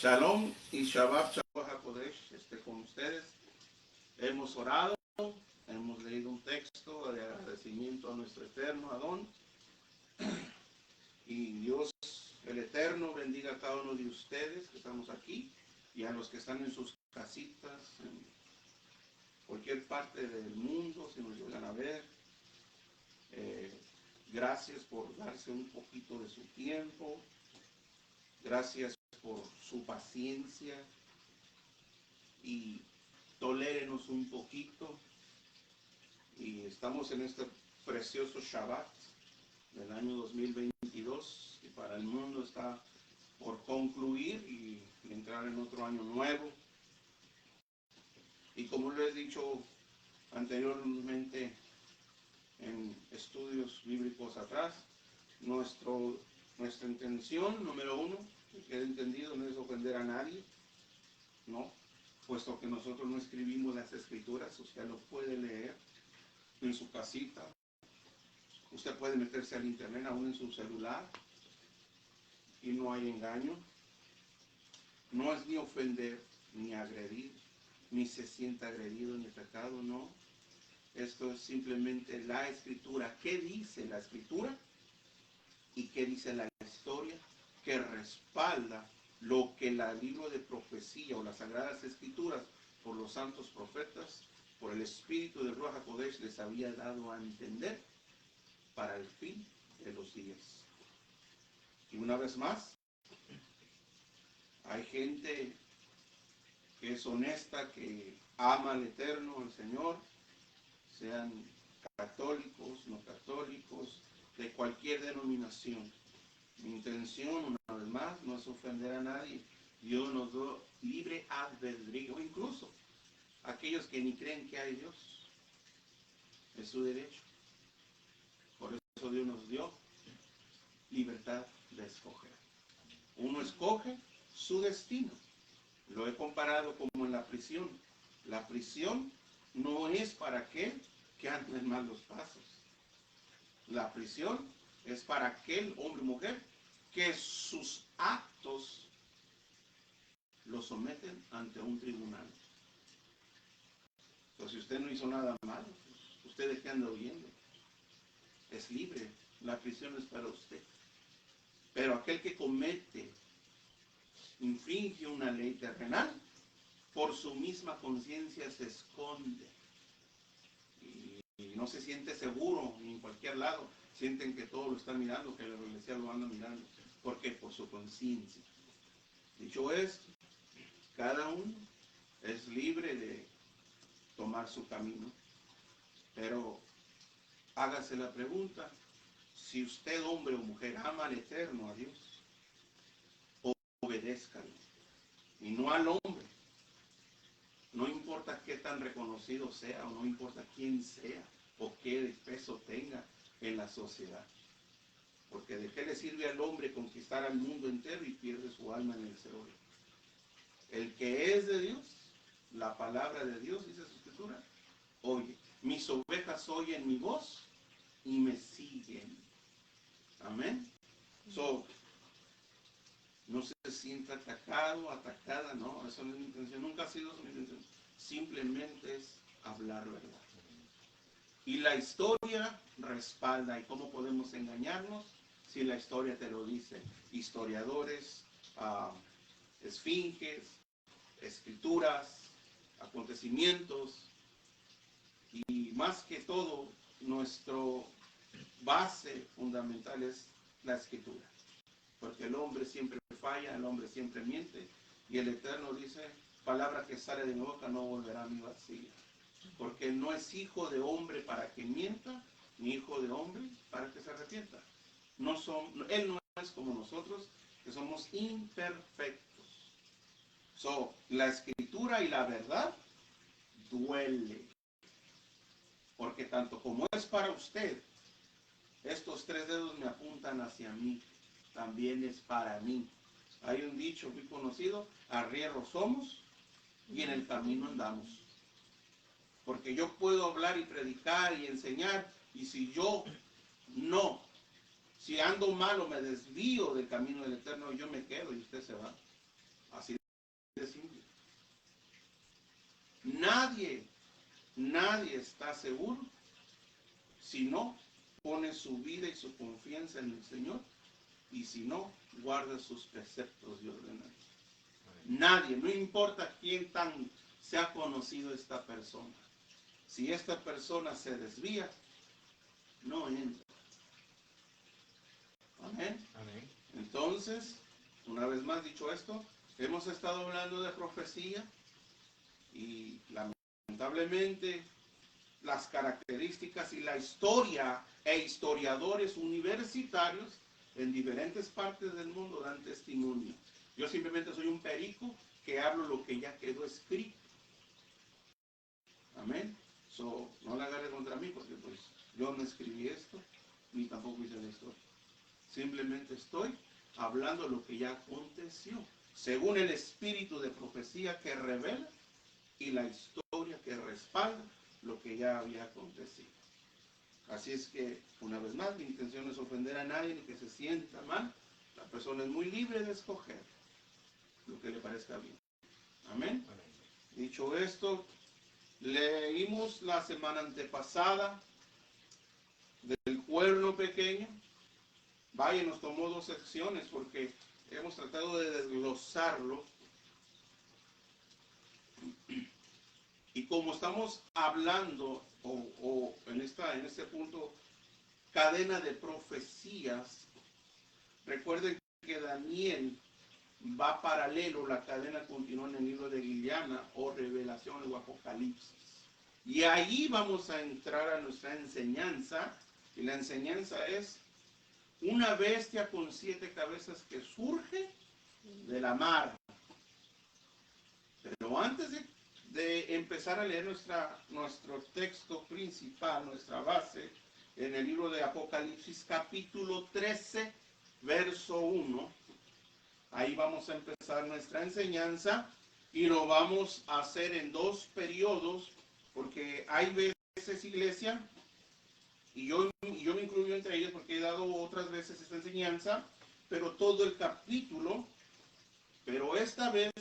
Shalom y Shabbat Shabbat HaKodesh con ustedes. Hemos orado, hemos leído un texto de agradecimiento a nuestro eterno Adón. Y Dios, el Eterno, bendiga a cada uno de ustedes que estamos aquí y a los que están en sus casitas, en cualquier parte del mundo, si nos llegan a ver. Gracias por darse un poquito de su tiempo. Gracias por su paciencia y tolérenos un poquito. Y estamos en este precioso Shabbat del año 2022 y para el mundo está por concluir y entrar en otro año nuevo. Y como les he dicho anteriormente en estudios bíblicos atrás, nuestra intención número uno, que quede entendido, no es ofender a nadie, no, puesto que nosotros no escribimos las escrituras. Usted lo puede leer en su casita, usted puede meterse al internet aún en su celular y no hay engaño. No es ni ofender ni agredir, ni se sienta agredido ni atacado, no. Esto es simplemente la escritura. ¿Qué dice la escritura? ¿Y qué dice la historia? Que respalda lo que el libro de profecía o las sagradas escrituras por los santos profetas, por el espíritu de Ruach HaKodesh les había dado a entender para el fin de los días. Y una vez más, hay gente que es honesta, que ama al Eterno, al Señor, sean católicos, no católicos, de cualquier denominación. Mi intención, una vez más, no es ofender a nadie. Dios nos da libre albedrío, incluso aquellos que ni creen que hay Dios. Es su derecho. Por eso Dios nos dio libertad de escoger. Uno escoge su destino. Lo he comparado como en la prisión. La prisión no es para aquel que anda en malos pasos. La prisión es para aquel hombre o mujer que sus actos lo someten ante un tribunal. Entonces, si usted no hizo nada malo, pues, ¿usted de qué anda huyendo? Es libre. La prisión es para usted. Pero aquel que comete, infringe una ley terrenal, por su misma conciencia se esconde. Y no se siente seguro ni en cualquier lado. Sienten que todo lo están mirando, que la iglesia lo anda mirando. ¿Por qué? Por su conciencia. Dicho esto, cada uno es libre de tomar su camino. Pero hágase la pregunta, si usted, hombre o mujer, ama al Eterno, a Dios, obedézcalo. Y no al hombre. No importa qué tan reconocido sea, o no importa quién sea, o qué peso tenga en la sociedad. Porque ¿de qué le sirve al hombre conquistar al mundo entero y pierde su alma en el Seol? El que es de Dios, la palabra de Dios, dice su escritura, oye, mis ovejas oyen mi voz y me siguen. Amén. No se sienta atacado, atacada, no, esa no es mi intención, nunca ha sido mi intención. Simplemente es hablar verdad. Y la historia respalda. ¿Y cómo podemos engañarnos? Si la historia te lo dice. Historiadores, esfinges, escrituras, acontecimientos. Y más que todo, nuestra base fundamental es la escritura. Porque el hombre siempre falla, el hombre siempre miente. Y el Eterno dice, palabra que sale de mi boca no volverá a mi vacía. Porque no es hijo de hombre para que mienta, ni hijo de hombre para que se arrepienta. Él no es como nosotros, que somos imperfectos. La escritura y la verdad duele. Porque tanto como es para usted, estos 3 dedos me apuntan hacia mí, también es para mí. Hay un dicho muy conocido, arrieros somos y en el camino andamos. Porque yo puedo hablar y predicar y enseñar, y si yo no, si ando mal o me desvío del camino del Eterno, yo me quedo y usted se va. Así de simple. Nadie está seguro si no pone su vida y su confianza en el Señor y si no guarda sus preceptos y ordenanzas. Nadie, no importa quién tan sea conocido esta persona. Si esta persona se desvía, no entra. Amén. Amén. Entonces, una vez más dicho esto, hemos estado hablando de profecía y lamentablemente las características y la historia e historiadores universitarios en diferentes partes del mundo dan testimonio. Yo simplemente soy un perico que hablo lo que ya quedó escrito. Amén. No la agarre contra mí porque pues yo no escribí esto ni tampoco hice la historia. Simplemente estoy hablando lo que ya aconteció, según el espíritu de profecía que revela y la historia que respalda lo que ya había acontecido. Así es que, una vez más, mi intención no es ofender a nadie ni que se sienta mal. La persona es muy libre de escoger lo que le parezca bien. Amén. Amén. Dicho esto, leímos la semana antepasada del cuerno pequeño. Vaya, nos tomó 2 secciones porque hemos tratado de desglosarlo. Y como estamos hablando, o en este punto, cadena de profecías, recuerden que Daniel va paralelo, la cadena continúa en el libro de Giliana, o Revelaciones o Apocalipsis. Y ahí vamos a entrar a nuestra enseñanza, y la enseñanza es una bestia con 7 cabezas que surge de la mar. Pero antes de empezar a leer nuestro texto principal, nuestra base, en el libro de Apocalipsis capítulo 13, verso 1, ahí vamos a empezar nuestra enseñanza y lo vamos a hacer en 2 periodos, porque hay veces, iglesia, y yo me incluyo entre ellos porque he dado otras veces esta enseñanza, pero todo el capítulo, pero esta vez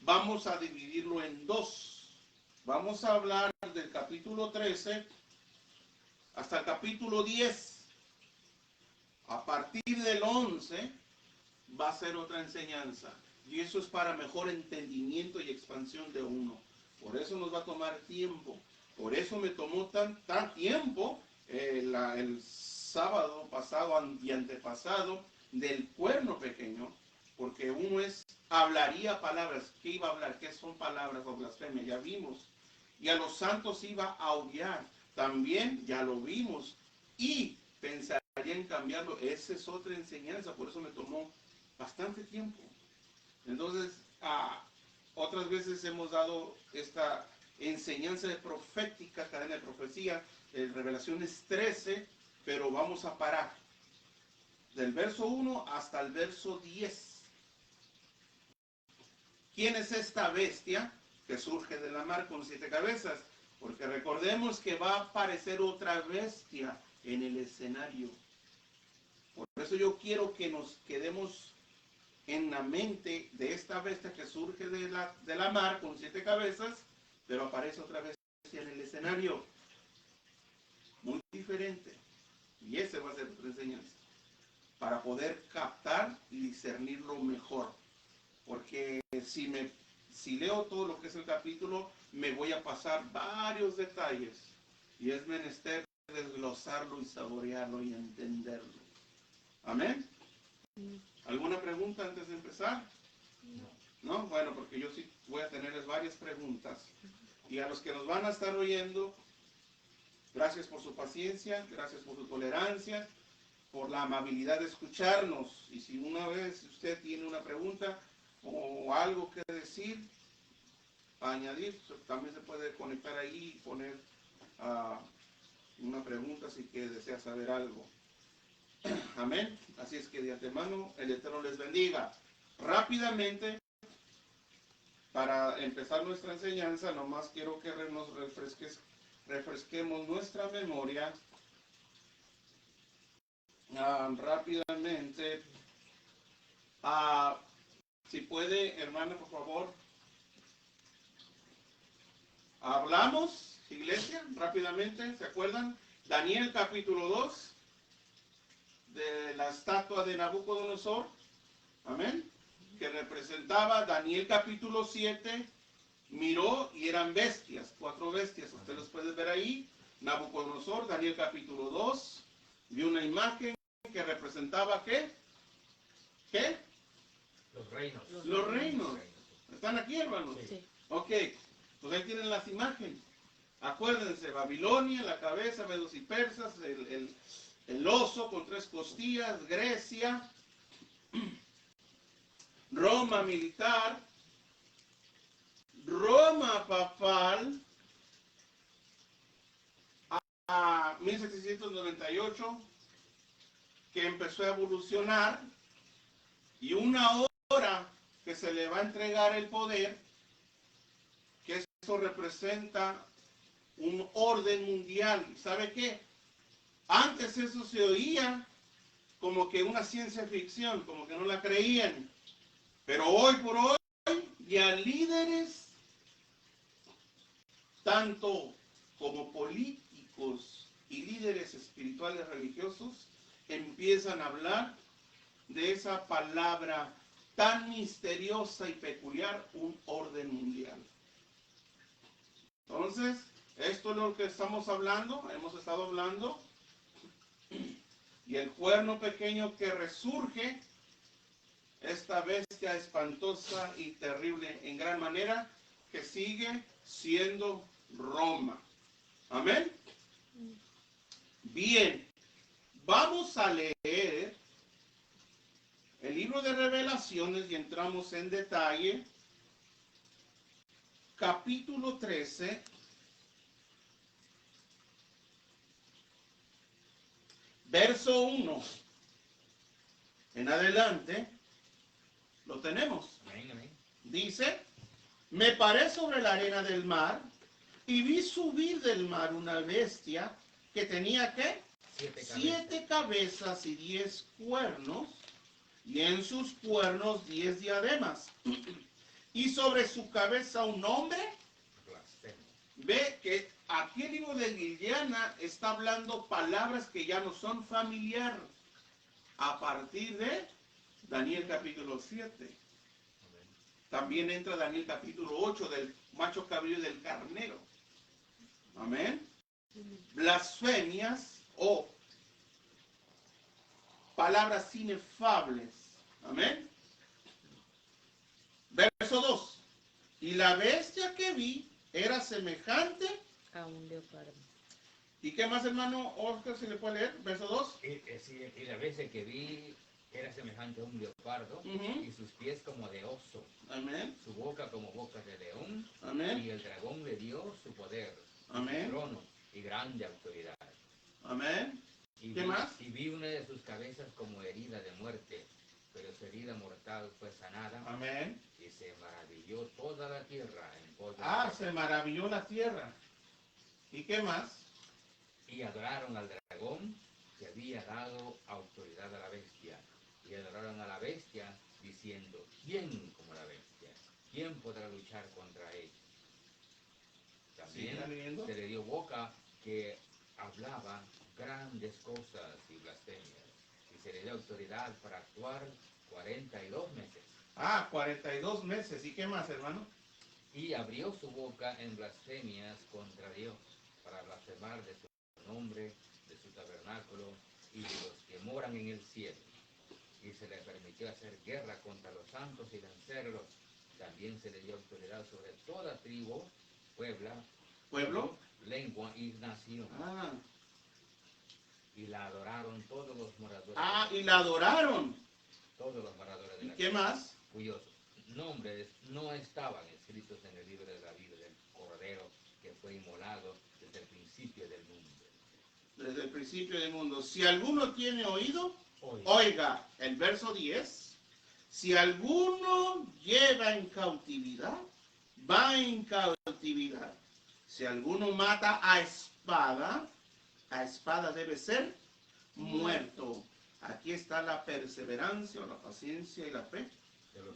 vamos a dividirlo en 2. Vamos a hablar del capítulo 13 hasta el capítulo 10. A partir del 11 va a ser otra enseñanza. Y eso es para mejor entendimiento y expansión de uno. Por eso nos va a tomar tiempo. Por eso me tomó tan tiempo el sábado pasado y antepasado del cuerno pequeño. Porque uno hablaría palabras. ¿Qué iba a hablar? ¿Qué son palabras o blasfemia? Ya vimos. Y a los santos iba a odiar. También ya lo vimos. Y pensaría en cambiarlo. Esa es otra enseñanza. Por eso me tomó bastante tiempo. Entonces, otras veces hemos dado esta enseñanza de profética, cadena de profecía, Revelaciones 13, pero vamos a parar del verso 1 hasta el verso 10. ¿Quién es esta bestia que surge de la mar con 7 cabezas? Porque recordemos que va a aparecer otra bestia en el escenario. Por eso yo quiero que nos quedemos en la mente de esta bestia que surge de la mar con 7 cabezas, pero aparece otra bestia en el escenario. Muy diferente. Y ese va a ser nuestra enseñanza. Para poder captar y discernirlo mejor. Porque si leo todo lo que es el capítulo, me voy a pasar varios detalles. Y es menester desglosarlo y saborearlo y entenderlo. ¿Amén? ¿Alguna pregunta antes de empezar? No. ¿No? Bueno, porque yo sí voy a tenerles varias preguntas. Y a los que nos van a estar oyendo, gracias por su paciencia, gracias por su tolerancia, por la amabilidad de escucharnos. Y si una vez usted tiene una pregunta o algo que decir, añadir, también se puede conectar ahí y poner una pregunta si que desea saber algo. Amén. Así es que de antemano el Eterno les bendiga. Rápidamente, para empezar nuestra enseñanza, nomás quiero que nos refresquemos nuestra memoria. Rápidamente, Si puede, hermana, por favor. Hablamos, iglesia, rápidamente, ¿se acuerdan? Daniel capítulo 2, de la estatua de Nabucodonosor, amén, que representaba Daniel capítulo 7, miró y eran bestias, 4 bestias, usted los puede ver ahí, Nabucodonosor, Daniel capítulo 2, vio una imagen que representaba ¿qué? ¿Qué? Los reinos. Los reinos. ¿Están aquí, hermanos? Sí. Ok, pues ahí tienen las imágenes. Acuérdense, Babilonia, la cabeza, medos y persas, el oso con 3 costillas, Grecia, Roma militar, Roma papal, a 1798, que empezó a evolucionar, y una hora que se le va a entregar el poder, que eso representa un orden mundial. ¿Sabe qué? Antes eso se oía como que una ciencia ficción, como que no la creían. Pero hoy por hoy ya líderes, tanto como políticos y líderes espirituales religiosos, empiezan a hablar de esa palabra tan misteriosa y peculiar, un orden mundial. Entonces, esto es lo que estamos hablando, hemos estado hablando, y el cuerno pequeño que resurge, esta bestia espantosa y terrible en gran manera, que sigue siendo Roma. Amén. Bien, vamos a leer el libro de Revelaciones y entramos en detalle. Capítulo 13, verso 1 en adelante, lo tenemos. Amén, amén. Dice, me paré sobre la arena del mar y vi subir del mar una bestia que tenía ¿qué? 7 cabezas y 10 cuernos, y en sus cuernos 10 diademas. Y sobre su cabeza un nombre. Blasfemo. Ve que aquí el libro de Liliana está hablando palabras que ya no son familiar a partir de Daniel capítulo 7. Amén. También entra Daniel capítulo 8 del macho cabrío del carnero. Amén. Blasfemias o palabras inefables. Amén. Verso 2. Y la bestia que vi era semejante a un leopardo. ¿Y qué más, hermano Oscar, si le puede leer? Verso 2. Y la bestia que vi era semejante a un leopardo, Ujú. y sus pies como de oso, Amén. su boca como boca de león, Amén. y el dragón le dio su poder, Amén. su trono y grande autoridad. Amén. Y ¿Qué vi, más? y vi una de sus cabezas como herida de muerte, pero su herida mortal fue sanada, Amén. y se maravilló toda la tierra en pos de Se maravilló la tierra. ¿Y qué más? Y adoraron al dragón que había dado autoridad a la bestia. Y adoraron a la bestia diciendo, ¿quién como la bestia? ¿Quién podrá luchar contra ella? También ¿Sigue leyendo? se le dio boca que hablaba grandes cosas y blasfemias. Y se le dio autoridad para actuar 42 meses. 42 meses. ¿Y qué más, hermano? Y abrió su boca en blasfemias contra Dios, para blasfemar de su nombre, de su tabernáculo y de los que moran en el cielo. Y se le permitió hacer guerra contra los santos y vencerlos. También se le dio autoridad sobre toda tribu, ¿Pueblo? lengua y nación. Y la adoraron todos los moradores. Y la adoraron. Todos los moradores de ¿Y la qué tierra, más? cuyos nombres no estaban escritos en el libro de la vida del Cordero que fue inmolado desde el principio del mundo. Desde el principio del mundo. Si alguno tiene oído, Oiga. oiga. El verso 10. Si alguno lleva en cautividad, va en cautividad. Si alguno mata a espada debe ser muerto. Aquí está la perseverancia, la paciencia y la fe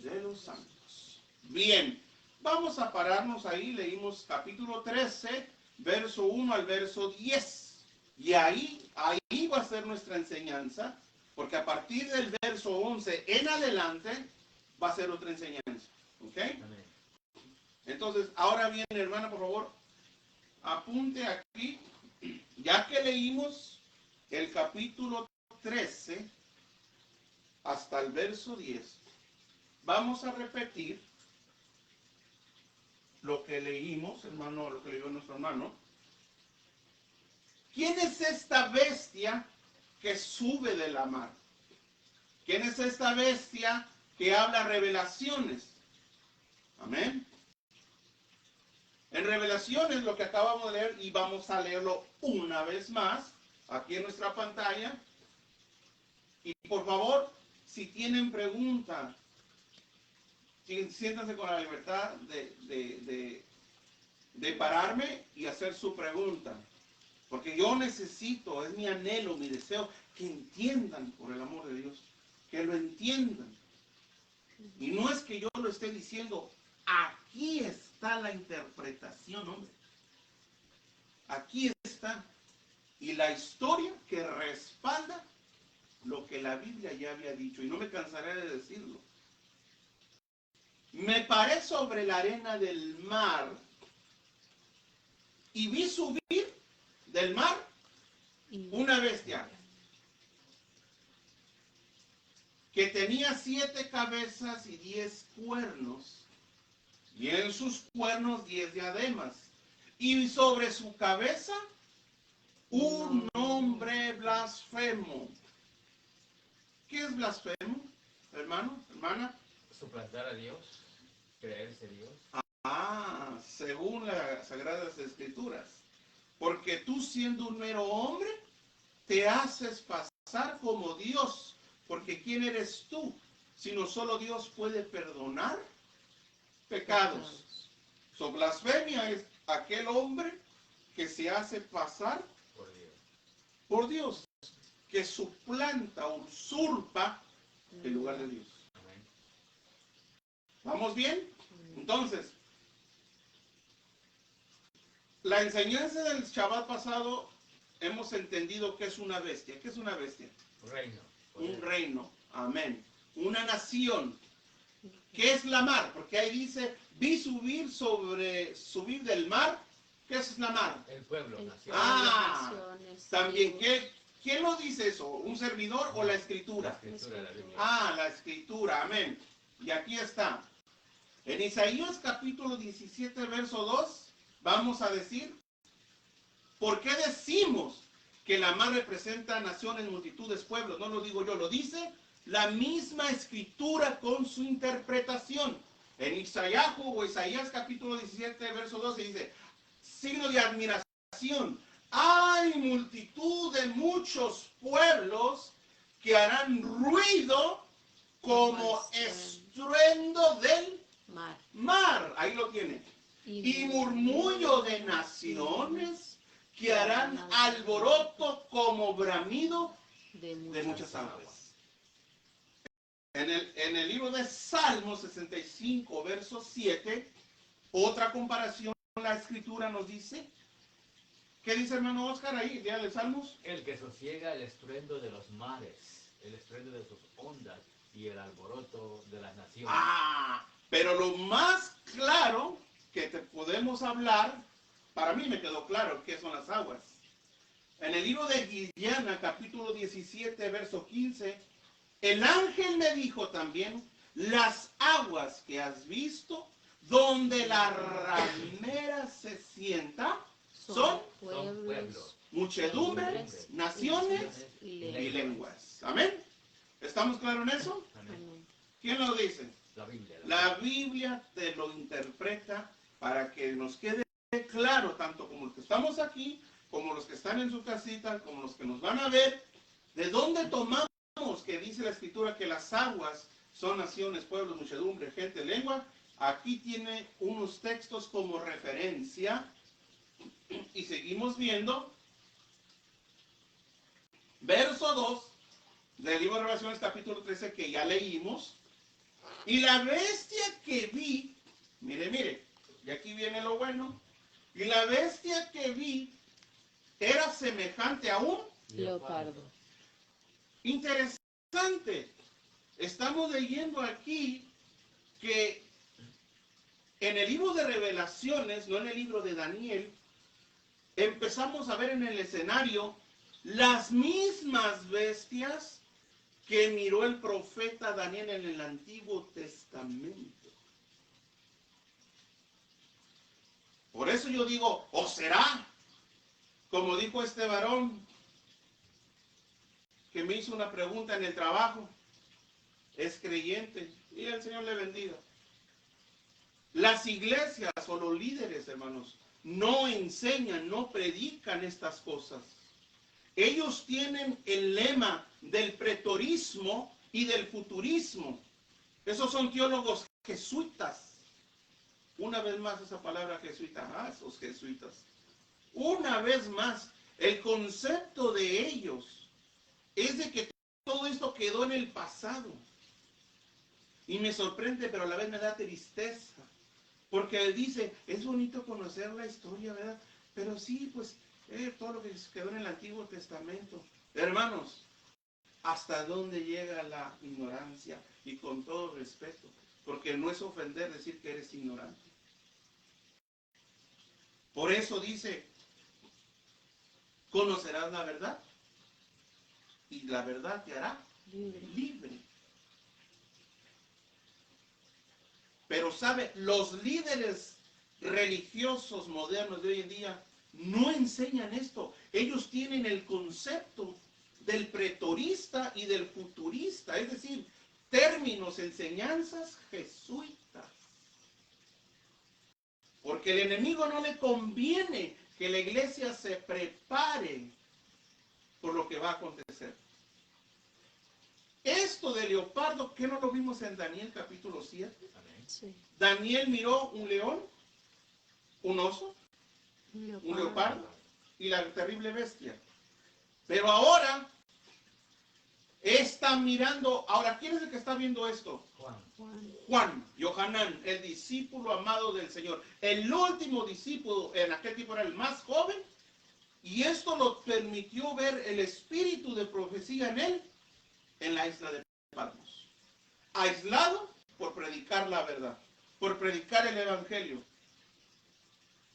de los santos. Bien, vamos a pararnos ahí. Leímos capítulo 13, verso 1 al verso 10. Y ahí va a ser nuestra enseñanza, porque a partir del verso 11 en adelante va a ser otra enseñanza. ¿Ok? Amén. Entonces, ahora bien, hermana, por favor, apunte aquí, ya que leímos el capítulo 13 hasta el verso 10, vamos a repetir lo que leímos, hermano, lo que leyó nuestro hermano. ¿Quién es esta bestia que sube de la mar? ¿Quién es esta bestia que habla revelaciones? Amén. En Revelaciones, lo que acabamos de leer, y vamos a leerlo una vez más, aquí en nuestra pantalla. Y por favor, si tienen preguntas, siéntanse con la libertad de pararme y hacer su pregunta. Porque yo necesito, es mi anhelo, mi deseo, que entiendan, por el amor de Dios, que lo entiendan. Y no es que yo lo esté diciendo, aquí está la interpretación, hombre. Aquí está. Y la historia que respalda lo que la Biblia ya había dicho. Y no me cansaré de decirlo. Me paré sobre la arena del mar y vi subir del mar una bestia que tenía 7 cabezas y 10 cuernos, y en sus cuernos 10 diademas, y sobre su cabeza un nombre blasfemo. ¿Qué es blasfemo, hermano, hermana? Suplantar a Dios, creerse Dios. Según las Sagradas Escrituras. Porque tú, siendo un mero hombre, te haces pasar como Dios. Porque ¿quién eres tú? Sino solo Dios puede perdonar pecados. So, blasfemia es aquel hombre que se hace pasar por Dios, que suplanta, usurpa el lugar de Dios. Amén. ¿Vamos bien? Entonces, la enseñanza del Shabbat pasado hemos entendido que es una bestia. ¿Qué es una bestia? Reino. Un reino. Amén. Una nación. ¿Qué es la mar? Porque ahí dice, vi subir del mar. ¿Qué es la mar? El pueblo, nación. También, ¿quién lo dice eso? ¿Un servidor o la escritura? La escritura de la Biblia. La escritura, amén. Y aquí está. En Isaías capítulo 17, verso 2, vamos a decir, ¿por qué decimos que la mar representa naciones, multitudes, pueblos? No lo digo yo, lo dice la misma escritura con su interpretación. En Isaías capítulo 17, verso 12 dice, signo de admiración, hay multitud de muchos pueblos que harán ruido como estruendo del mar. Ahí lo tiene. Y murmullo de naciones que harán alboroto como bramido de muchas aguas. En el libro de Salmos 65, verso 7, otra comparación, la escritura nos dice. ¿Qué dice hermano Oscar ahí, día de Salmos? El que sosiega el estruendo de los mares, el estruendo de sus ondas y el alboroto de las naciones. Pero lo más claro que te podemos hablar, para mí me quedó claro qué son las aguas. En el libro de Guidiana, capítulo 17, verso 15, el ángel me dijo también, las aguas que has visto, donde la ramera se sienta, son pueblos, muchedumbres, naciones y lenguas. ¿Amén? ¿Estamos claros en eso? Amén. ¿Quién lo dice? La Biblia. La Biblia te lo interpreta para que nos quede claro, tanto como los que estamos aquí, como los que están en su casita, como los que nos van a ver, de dónde tomamos que dice la escritura que las aguas son naciones, pueblos, muchedumbre, gente, lengua. Aquí tiene unos textos como referencia y seguimos viendo. Verso 2 del libro de Revelaciones capítulo 13 que ya leímos. Y la bestia que vi, mire, y aquí viene lo bueno, y la bestia que vi era semejante a un Leopardo. interesante. Estamos leyendo aquí que en el libro de Revelaciones, no en el libro de Daniel, empezamos a ver en el escenario las mismas bestias que miró el profeta Daniel en el Antiguo Testamento. Por eso yo digo, ¿o será? Como dijo este varón que me hizo una pregunta en el trabajo, es creyente, y el Señor le bendiga. Las iglesias o los líderes, hermanos, no enseñan, no predican estas cosas. Ellos tienen el lema del preterismo y del futurismo. Esos son teólogos jesuitas. Una vez más esa palabra jesuita, esos jesuitas. Una vez más, el concepto de ellos es de que todo esto quedó en el pasado. Y me sorprende, pero a la vez me da tristeza. Porque dice, es bonito conocer la historia, ¿verdad? Pero sí, pues, todo lo que quedó en el Antiguo Testamento. Hermanos, ¿hasta dónde llega la ignorancia? Y con todo respeto, porque no es ofender decir que eres ignorante. Por eso dice, conocerás la verdad, y la verdad te hará libre. Pero sabe, los líderes religiosos modernos de hoy en día no enseñan esto. Ellos tienen el concepto del preterista y del futurista, es decir, términos, enseñanzas jesuitas. Porque el enemigo no le conviene que la iglesia se prepare por lo que va a acontecer. Esto de leopardo, ¿qué no lo vimos en Daniel capítulo 7? Sí. Daniel miró un león, un oso, un leopardo y la terrible bestia. Pero ahora está mirando, ahora, ¿quién es el que está viendo esto? Juan, Yohanan, el discípulo amado del Señor. El último discípulo, en aquel tiempo era el más joven, y esto lo permitió ver el espíritu de profecía en él, en la isla de Patmos. Aislado por predicar la verdad, por predicar el evangelio.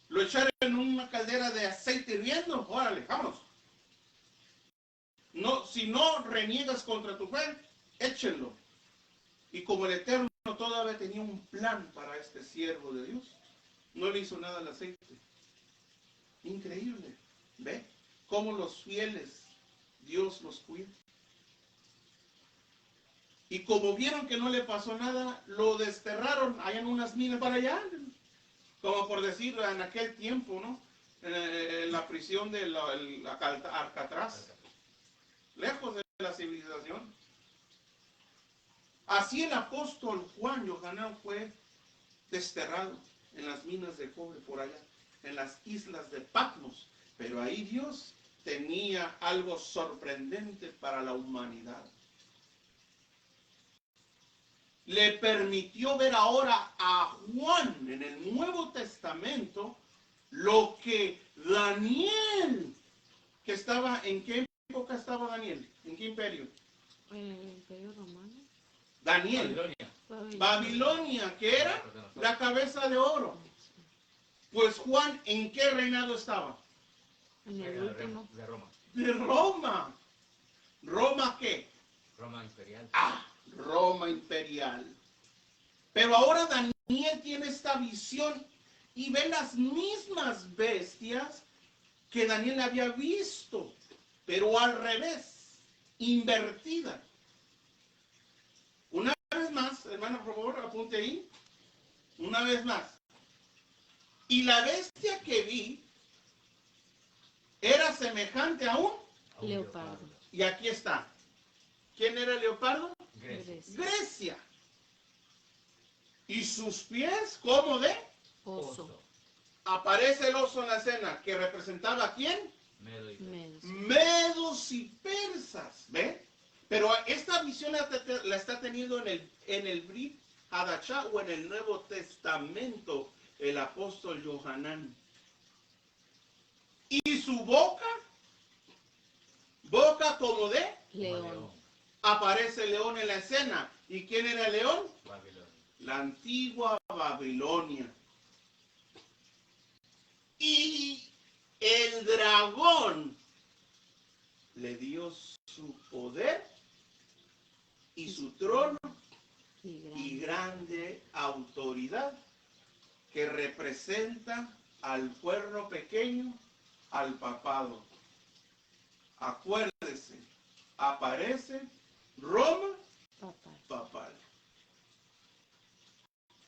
Lo echaron en una caldera de aceite hirviendo, órale, vámonos. No, si no reniegas contra tu fe, échenlo. Y como el Eterno todavía tenía un plan para este siervo de Dios, no le hizo nada al aceite. Increíble. ¿Ve? Cómo los fieles Dios los cuida. Y como vieron que no le pasó nada, lo desterraron allá en unas minas para allá. Como por decir, en aquel tiempo, ¿no? En la prisión de Alcatraz. Lejos de la civilización. Así el apóstol Juan Yohanan fue desterrado en las minas de cobre por allá, en las islas de Patmos. Pero ahí Dios tenía algo sorprendente para la humanidad. Le permitió ver ahora a Juan en el Nuevo Testamento lo que Daniel, que estaba, ¿en qué época estaba Daniel? ¿En qué imperio? El Imperio Romano. Daniel. Babilonia, que era la cabeza de oro. Pues Juan, ¿en qué reinado estaba? En el último. De Roma. De Roma. ¿Roma qué? Roma imperial. Roma imperial. Pero ahora Daniel tiene esta visión y ve las mismas bestias que Daniel había visto, pero al revés, invertida. Una vez más, hermano, por favor, apunte ahí. Una vez más. Y la bestia que vi era semejante a un Leopardo. Y aquí está. ¿Quién era el leopardo? Grecia. Grecia. Y sus pies, ¿cómo de? Oso. Aparece el oso en la escena, que representaba a quién? Medos. Medos y persas. ¿Ve? Pero esta visión la está teniendo en el Brit Hadashah o en el Nuevo Testamento el apóstol Yohanan. Y su boca como de León. aparece el león en la escena. ¿Y quién era el león? Babilonia. La antigua Babilonia. Y el dragón le dio su poder y su trono y grande autoridad, que representa al cuerno pequeño, al papado. Acuérdese, aparece Roma papal.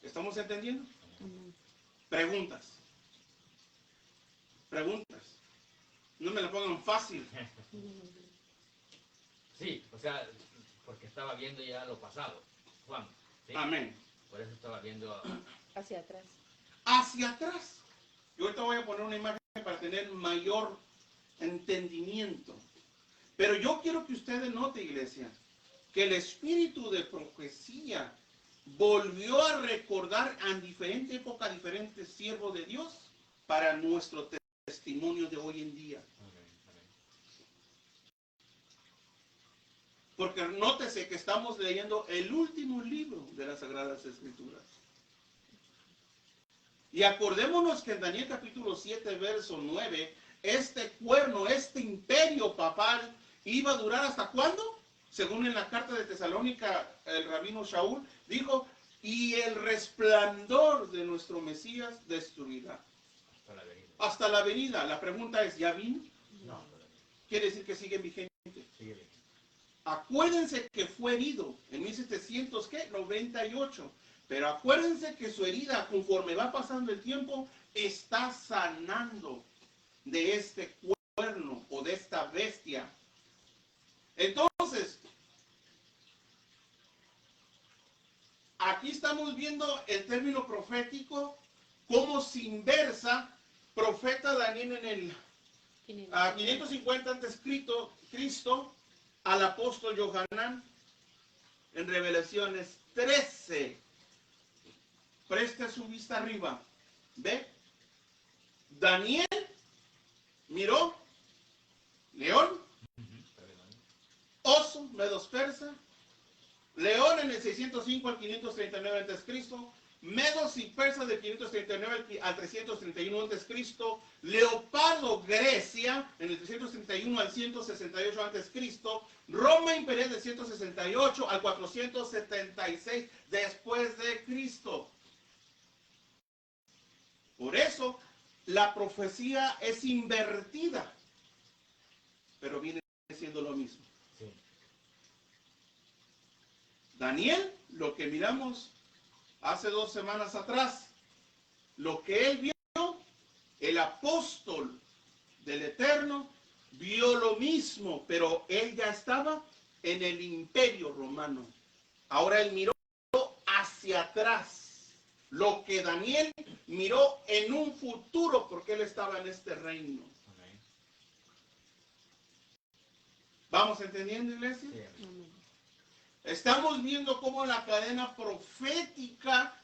¿Estamos entendiendo? Amén. Preguntas. No me la pongan fácil. Sí, o sea, porque estaba viendo ya lo pasado, Juan. ¿sí? Amén. Por eso estaba viendo. Hacia atrás. Hacia atrás. Yo ahorita voy a poner una imagen para tener mayor entendimiento. Pero yo quiero que ustedes noten, iglesia, que el espíritu de profecía volvió a recordar en diferente época, diferentes siervos de Dios para nuestro testimonio de hoy en día. Porque nótese que estamos leyendo el último libro de las Sagradas Escrituras. Y acordémonos que en Daniel capítulo 7, verso 9, este cuerno, este imperio papal, iba a durar ¿hasta cuándo? Según en la carta de Tesalónica, el rabino Shaul dijo, y el resplandor de nuestro Mesías destruirá. Hasta la venida. Hasta la venida. La pregunta es, ¿ya vino? No, Quiere decir que sigue vigente. sigue bien. Acuérdense que fue herido en 1798, pero acuérdense que su herida, conforme va pasando el tiempo, está sanando de este cuerno o de esta bestia. Entonces, aquí estamos viendo el término profético, cómo se inversa profeta Daniel en el 550 antes Cristo, al apóstol Yohanan en Revelaciones 13. Preste su vista arriba. ¿Ve? Daniel miró león, oso, medos persa, león en el 605 al 539 antes Cristo, medos y persas del 539 al 331 antes Cristo, leopardo Grecia en el 331 al 168 antes Cristo, Roma imperial del 168 al 476 después de Cristo. Por eso la profecía es invertida, pero viene siendo lo mismo. Sí. Daniel, lo que miramos hace 2 semanas atrás, lo que él vio, el apóstol del Eterno vio lo mismo, pero él ya estaba en el imperio romano. Ahora él miró hacia atrás, lo que Daniel miró en un futuro, porque él estaba en este reino. Amén. ¿Vamos entendiendo, iglesia? Sí. Amén. Estamos viendo cómo la cadena profética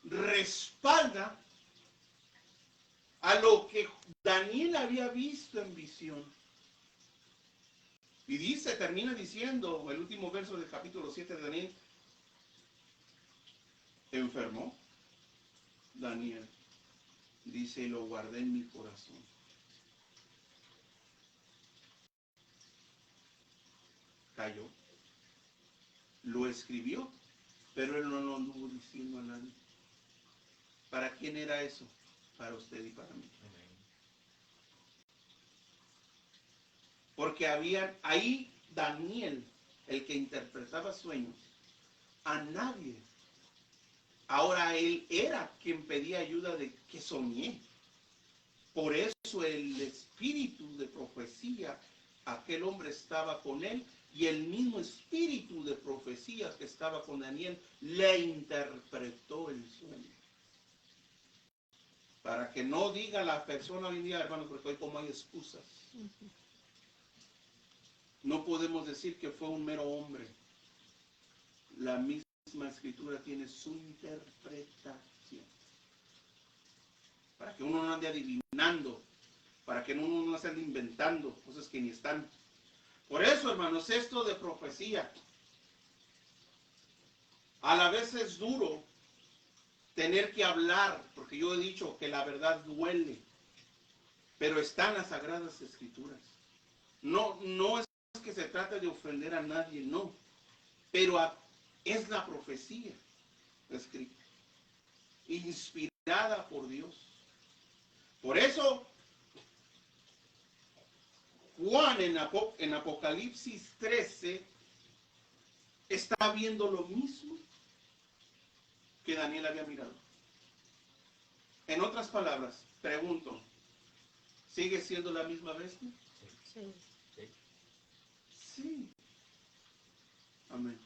respalda a lo que Daniel había visto en visión. Y dice, termina diciendo el último verso del capítulo 7 de Daniel, enfermó Daniel, dice, y lo guardé en mi corazón. Cayó, lo escribió, pero él no lo anduvo diciendo a nadie. ¿Para quién era eso? Para usted y para mí. Amén. Porque había ahí Daniel, el que interpretaba sueños, a nadie. Ahora él era quien pedía ayuda de que soñé. Por eso el espíritu de profecía, aquel hombre estaba con él, y el mismo espíritu de profecía que estaba con Daniel le interpretó el sueño. Para que no diga la persona hoy en día, hermano, porque hoy como hay excusas. no podemos decir que fue un mero hombre. La misma escritura tiene su interpretación. Para que uno no ande adivinando, para que uno no se ande inventando cosas que ni están. Por eso, hermanos, esto de profecía, a la vez es duro tener que hablar, porque yo he dicho que la verdad duele, pero están las Sagradas Escrituras. No es que se trate de ofender a nadie, no, pero es la profecía escrita, inspirada por Dios. Por eso, Juan en Apocalipsis 13 está viendo lo mismo que Daniel había mirado. En otras palabras, pregunto, ¿sigue siendo la misma bestia? Sí. Sí. Sí. Amén.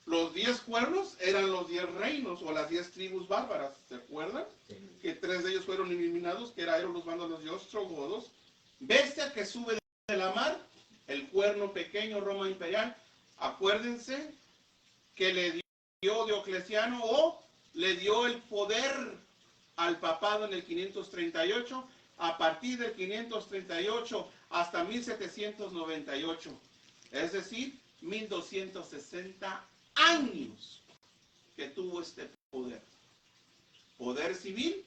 Los 10 cuernos eran los 10 reinos o las 10 tribus bárbaras, ¿se acuerdan? Sí. Que 3 de ellos fueron eliminados, que eran los vándalos y ostrogodos. Bestia que sube de la mar, el cuerno pequeño, Roma imperial. Acuérdense que le dio Diocleciano o le dio el poder al papado en el 538, a partir del 538 hasta 1798. Es decir, 1260 años que tuvo este poder. Poder civil,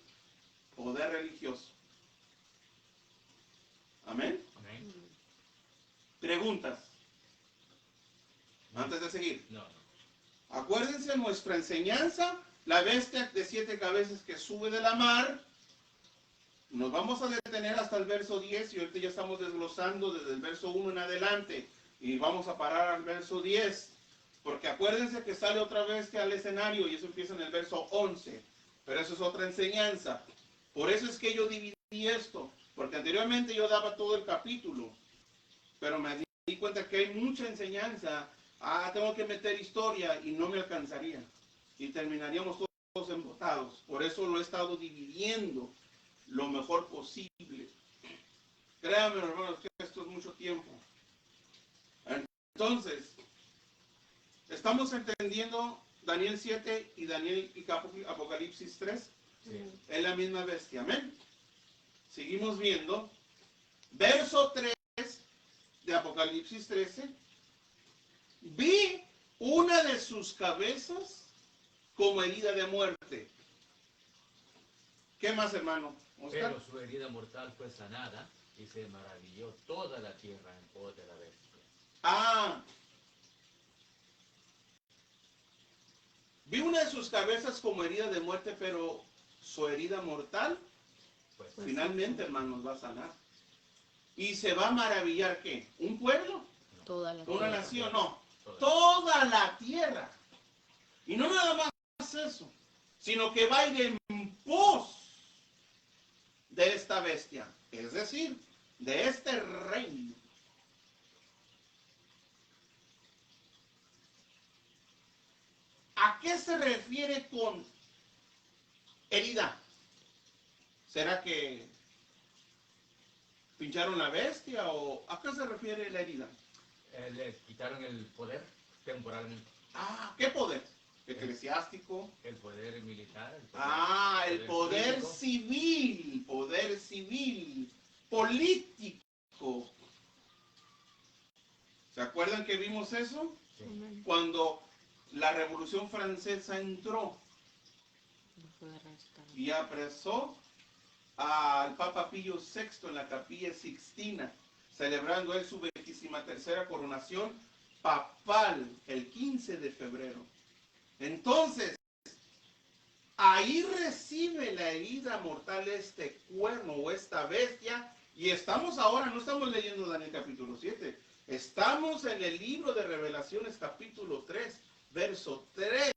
poder religioso. Amén. Amén. Preguntas. Antes de seguir. No. Acuérdense nuestra enseñanza, la bestia de 7 cabezas que sube de la mar. Nos vamos a detener hasta el verso 10 y ahorita ya estamos desglosando desde el verso 1 en adelante. Y vamos a parar al verso 10. Porque acuérdense que sale otra bestia al escenario y eso empieza en el verso 11. Pero eso es otra enseñanza. Por eso es que yo dividí esto. Porque anteriormente yo daba todo el capítulo. Pero me di cuenta que hay mucha enseñanza. Tengo que meter historia y no me alcanzaría. Y terminaríamos todos embotados. Por eso lo he estado dividiendo lo mejor posible. Créanme, hermanos, que esto es mucho tiempo. Entonces, ¿estamos entendiendo Daniel 7 y Daniel y Apocalipsis 3? Sí. Es la misma bestia, amén. Seguimos viendo. Verso 3 de Apocalipsis 13. Vi una de sus cabezas como herida de muerte. ¿Qué más, hermano? ¿Oscar? Pero su herida mortal fue sanada y se maravilló toda la tierra en pos de la bestia. Vi una de sus cabezas como herida de muerte, pero su herida mortal Pues, finalmente, hermanos, va a sanar. Y se va a maravillar, ¿qué? ¿Un pueblo? Toda la ¿Una tierra. nación? No. toda. Toda la tierra. Y no nada más eso, sino que va a ir en pos de esta bestia, es decir, de este reino. ¿A qué se refiere con herida? ¿Será que pincharon la bestia o a qué se refiere la herida? Le quitaron el poder temporalmente. ¿Qué poder? Eclesiástico. El poder militar. El El poder civil, político. ¿Se acuerdan que vimos eso? Sí. Amén. Cuando la Revolución Francesa entró Fue arrestado. y apresó al Papa Pío VI en la Capilla Sixtina, celebrando él su 23ª coronación papal el 15 de febrero. Entonces, ahí recibe la herida mortal este cuerno o esta bestia, y estamos ahora, no estamos leyendo Daniel capítulo 7, estamos en el libro de Revelaciones capítulo 3, verso 3.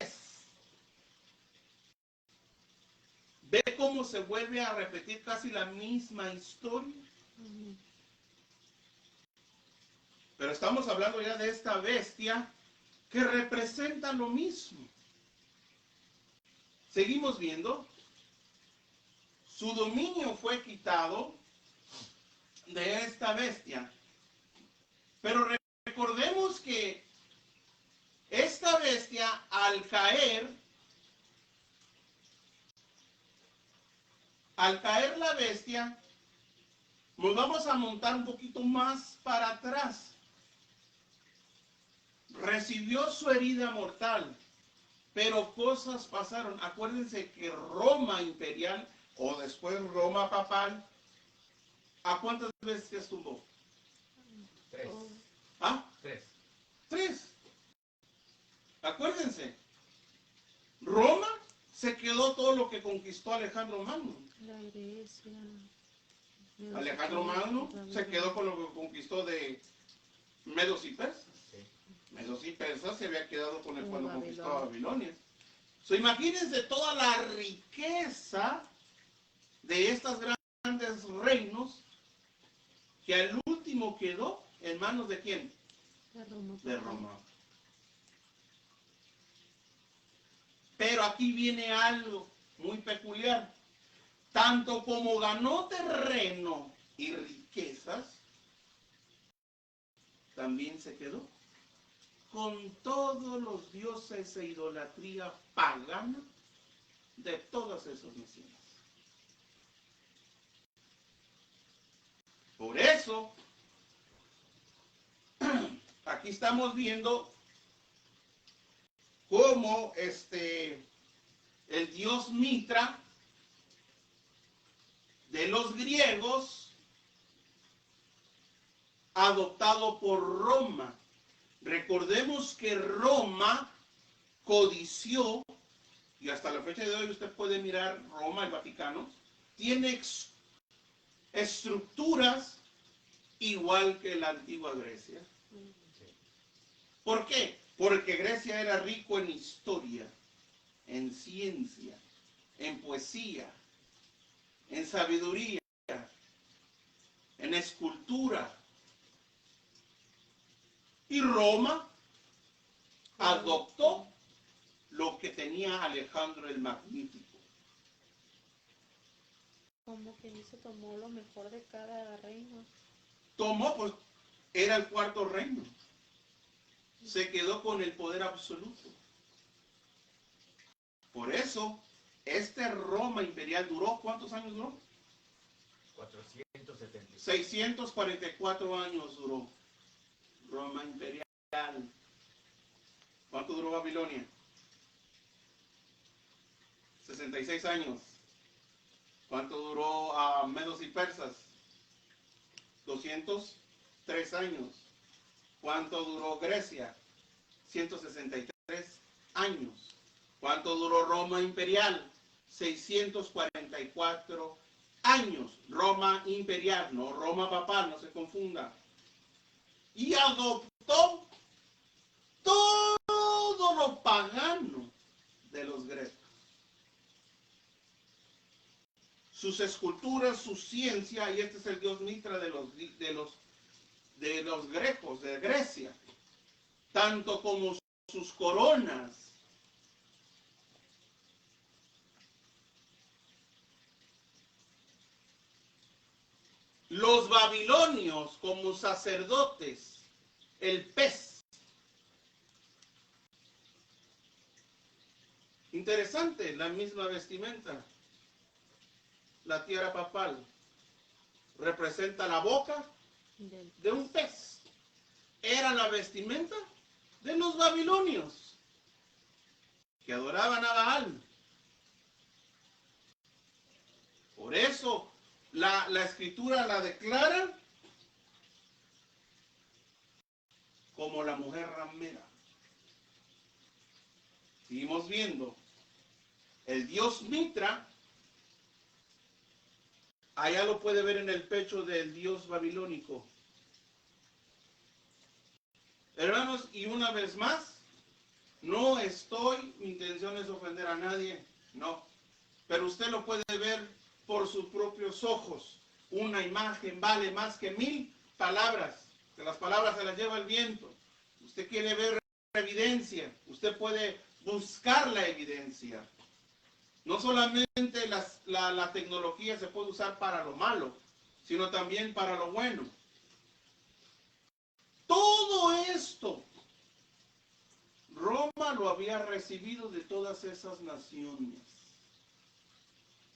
Ve cómo se vuelve a repetir casi la misma historia. Amén. Pero estamos hablando ya de esta bestia que representa lo mismo. Seguimos viendo. Su dominio fue quitado de esta bestia Pero recordemos que esta bestia, al caer la bestia, nos vamos a montar un poquito más para atrás. Recibió su herida mortal, pero cosas pasaron. Acuérdense que Roma imperial, o después Roma papal, ¿a cuántas bestias tuvo? 3. ¿Ah? 3. 3. Acuérdense, Roma se quedó todo lo que conquistó Alejandro Magno. La Grecia. Alejandro Magno se quedó con lo que conquistó de medos y persas. Sí. Medos y persas se había quedado con el cuando Babilonia. conquistó a Babilonia. So, imagínense toda la riqueza de estos grandes reinos que al último quedó en manos de ¿quién? De Roma. De Roma. Pero aquí viene algo muy peculiar. Tanto como ganó terreno y riquezas, también se quedó con todos los dioses e idolatría pagana de todas esas naciones. Por eso, aquí estamos viendo cómo el dios Mitra de los griegos, adoptado por Roma. Recordemos que Roma codició, y hasta la fecha de hoy usted puede mirar Roma, el Vaticano, tiene estructuras igual que la antigua Grecia. ¿Por qué? Porque Grecia era rico en historia, en ciencia, en poesía, en sabiduría, en escultura. Y Roma adoptó lo que tenía Alejandro el Magnífico. Como que dice, tomó lo mejor de cada reino. Tomó, pues, era el cuarto reino. Se quedó con el poder absoluto. Por eso, este Roma imperial duró, ¿cuántos años duró? 476. 644 años duró Roma imperial. ¿Cuánto duró Babilonia? 66 años. ¿Cuánto duró Medos y Persas? 203 años. ¿Cuánto duró Grecia? 163 años. ¿Cuánto duró Roma imperial? 644 años. Roma imperial, no Roma papal, no se confunda. Y adoptó todo lo pagano de los griegos. Sus esculturas, su ciencia, y este es el dios Mitra de los griegos, de Grecia, tanto como sus coronas. Los babilonios como sacerdotes, el pez. Interesante, la misma vestimenta. La tiara papal representa la boca de un pez. Era la vestimenta de los babilonios que adoraban a Baal. Por eso la escritura la declara como la mujer ramera. Seguimos viendo el dios Mitra. Allá lo puede ver en el pecho del dios babilónico. Hermanos, y una vez más, mi intención es ofender a nadie, no. Pero usted lo puede ver por sus propios ojos. Una imagen vale más que 1000 palabras, que las palabras se las lleva el viento. Usted quiere ver evidencia, usted puede buscar la evidencia. No solamente la tecnología se puede usar para lo malo, sino también para lo bueno. todo esto, Roma lo había recibido de todas esas naciones.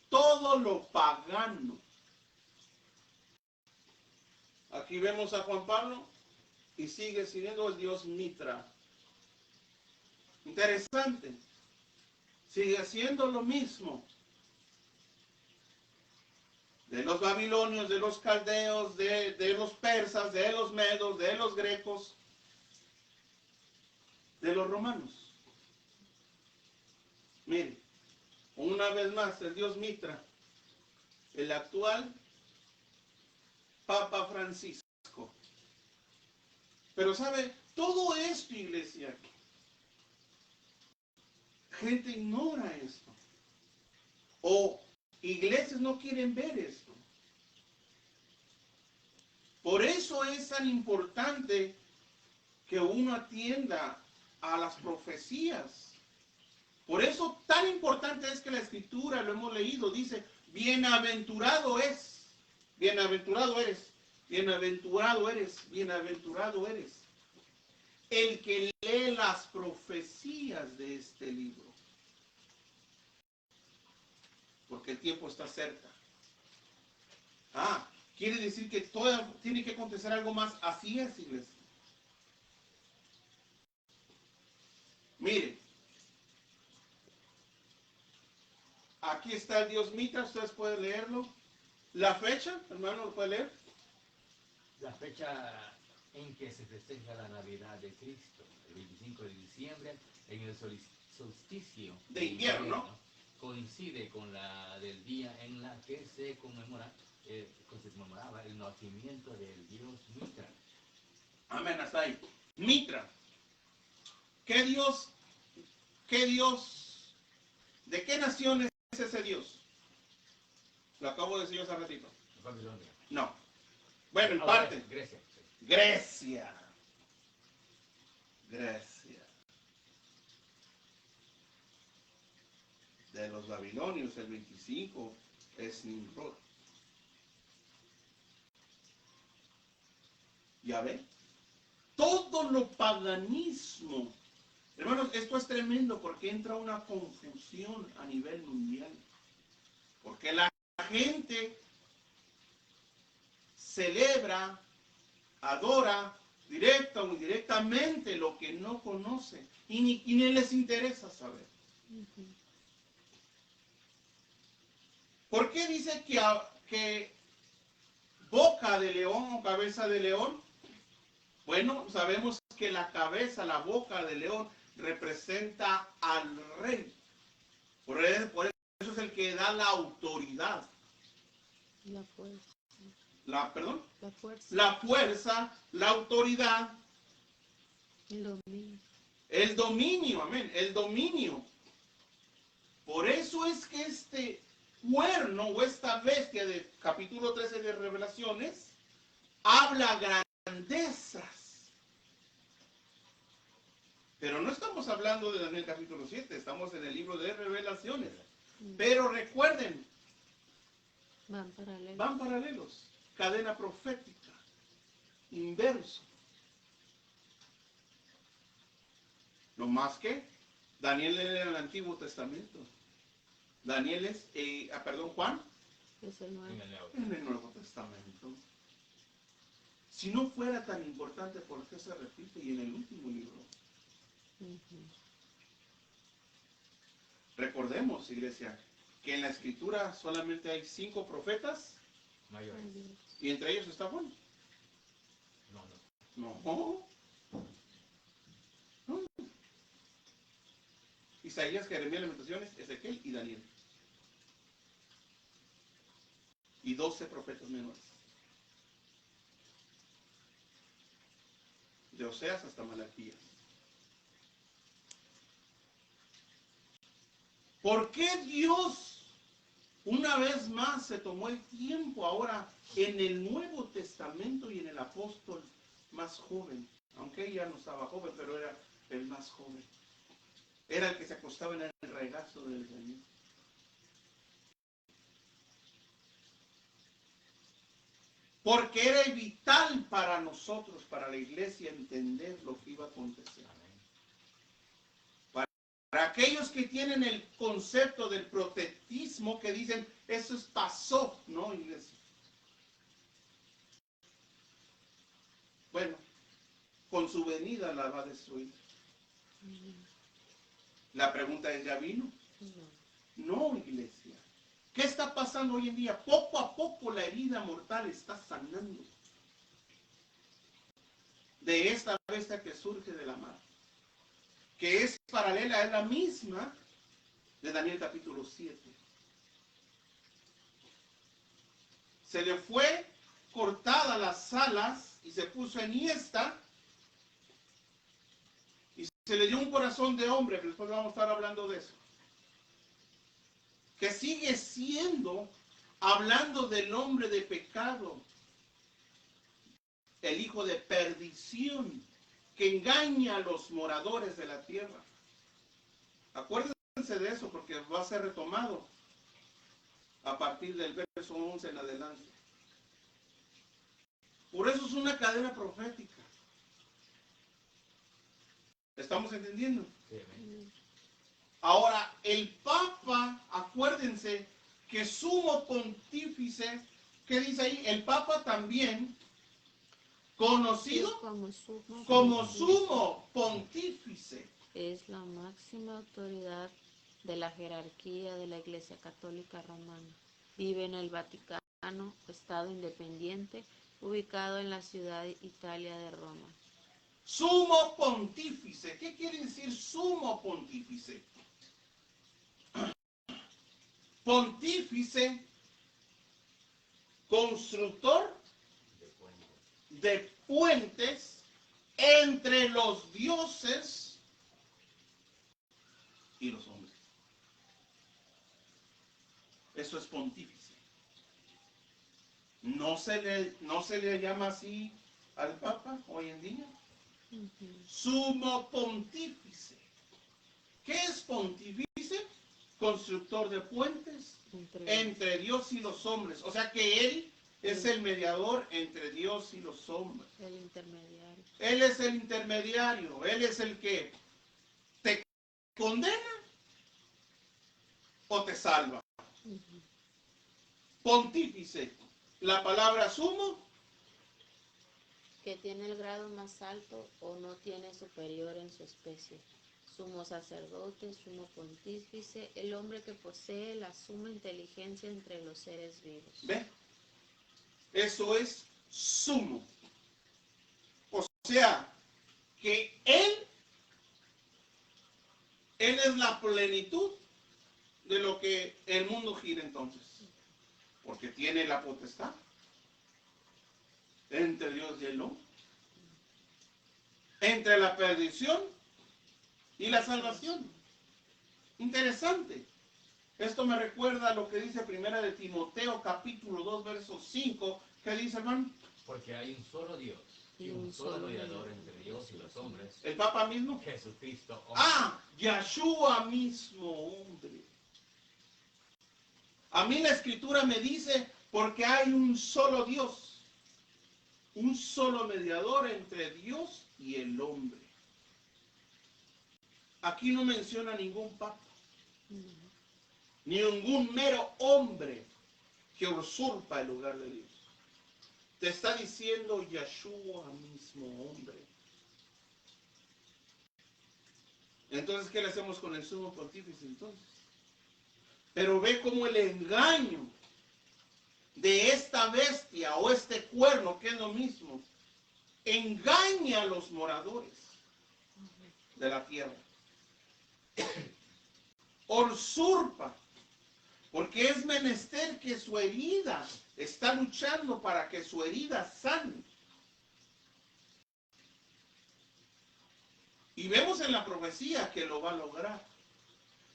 Todo lo pagano. Aquí vemos a Juan Pablo y sigue siendo el dios Mitra. Interesante. Sigue siendo lo mismo. De los babilonios, de los caldeos, de los persas, de los medos, de los grecos, de los romanos. Mire, una vez más, el dios Mitra, el actual Papa Francisco. Pero sabe, todo esto, iglesia, gente ignora esto. O iglesias no quieren ver esto. Por eso es tan importante que uno atienda a las profecías. Por eso tan importante es que la escritura, lo hemos leído, dice, bienaventurado es, bienaventurado eres, bienaventurado eres, bienaventurado eres, el que lee las profecías de este libro. Porque el tiempo está cerca. Quiere decir que todavía tiene que acontecer algo más. Así es, iglesia. Mire, aquí está el dios Mitra, ustedes pueden leerlo. La fecha, hermano, ¿lo puede leer? La fecha en que se festeja la Navidad de Cristo, el 25 de diciembre, en el solsticio de invierno, ¿no? Coincide con la del día en la que se conmemoraba el nacimiento del dios Mitra. Amén, hasta ahí. Mitra. ¿Qué Dios? ¿De qué nación es ese Dios? Lo acabo de decir hace ratito. Babilonia. No. Bueno, en parte. Grecia. Grecia. Grecia. De los babilonios, el 25 es Nimrod. ¿Ya ve? Todo lo paganismo. Hermanos, esto es tremendo porque entra una confusión a nivel mundial. Porque la gente celebra, adora, directa o indirectamente lo que no conoce. Y ni les interesa saber. ¿Por qué dice que boca de león o cabeza de león? Bueno, sabemos que la cabeza, la boca de león, representa al rey. Por eso es el que da la autoridad. La fuerza. ¿Perdón? La fuerza. La fuerza, la autoridad. El dominio. El dominio, amén, el dominio. Por eso es que este cuerno o esta bestia de capítulo 13 de Revelaciones habla grandezas. Pero no estamos hablando de Daniel capítulo 7, estamos en el libro de Revelaciones. Pero recuerden, van paralelos. Van paralelos. Cadena profética, inverso. No más que Daniel era en el Antiguo Testamento. Daniel es, Juan, Es el nuevo. en el Nuevo Testamento. Si no fuera tan importante, ¿por qué se repite? Y en el último libro. Recordemos, iglesia, que en la Escritura solamente hay 5 profetas Mayores. y entre ellos está Juan. No. Isaías, Jeremías, Lamentaciones, Ezequiel y Daniel. Y 12 profetas menores. De Oseas hasta Malaquías. ¿Por qué Dios una vez más se tomó el tiempo ahora en el Nuevo Testamento y en el apóstol más joven? Aunque ella no estaba joven, pero era el más joven. Era el que se acostaba en el regazo del Señor. Porque era vital para nosotros, para la iglesia, entender lo que iba a acontecer. Para aquellos que tienen el concepto del profetismo, que dicen, eso pasó, ¿no, iglesia? Bueno, con su venida la va a destruir. La pregunta es, ¿ya vino? No, iglesia. ¿Qué está pasando hoy en día? Poco a poco la herida mortal está sanando de esta bestia que surge de la mar, que es paralela, es la misma de Daniel capítulo 7. Se le fue cortada las alas y se puso enhiesta y se le dio un corazón de hombre, que después vamos a estar hablando de eso, que sigue siendo, hablando del hombre de pecado, el hijo de perdición, que engaña a los moradores de la tierra. Acuérdense de eso, porque va a ser retomado a partir del verso 11 en adelante. Por eso es una cadena profética. ¿Estamos entendiendo? Sí. Ahora, el Papa, acuérdense que sumo pontífice, ¿qué dice ahí? El Papa también, conocido como sumo pontífice. Es la máxima autoridad de la jerarquía de la Iglesia Católica Romana. Vive en el Vaticano, Estado independiente, ubicado en la ciudad Italia de Roma. Sumo pontífice. ¿Qué quiere decir sumo pontífice? Pontífice, constructor de puentes entre los dioses y los hombres. Eso es pontífice. No se le llama así al Papa hoy en día. Sumo pontífice. ¿Qué es pontífice? Constructor de puentes entre Dios y los hombres. O sea que Él es el mediador entre Dios y los hombres. El intermediario. Él es el intermediario. Él es el que te condena o te salva. Pontífice. La palabra sumo. Que tiene el grado más alto o no tiene superior en su especie. Sumo sacerdote, sumo pontífice, el hombre que posee la suma inteligencia entre los seres vivos. ¿Ve? Eso es sumo. O sea, que Él es la plenitud de lo que el mundo gira entonces. Porque tiene la potestad entre Dios y el hombre, entre la perdición y la salvación. Interesante. Esto me recuerda a lo que dice Primera de Timoteo, capítulo 2, verso 5. ¿Qué dice, hermano? Porque hay un solo Dios y un solo mediador entre Dios y los hombres. ¿El Papa mismo? Jesucristo, hombre. Ah, Yahshua mismo, hombre. A mí la Escritura me dice, porque hay un solo Dios, un solo mediador entre Dios y el hombre. Aquí no menciona ningún papa, ni ningún mero hombre que usurpa el lugar de Dios. Te está diciendo Yahshua mismo, hombre. Entonces, ¿qué le hacemos con el sumo pontífice entonces? Pero ve cómo el engaño de esta bestia o este cuerno, que es lo mismo, engaña a los moradores de la tierra. Usurpa, porque es menester que su herida, está luchando para que su herida sane. Y vemos en la profecía que lo va a lograr,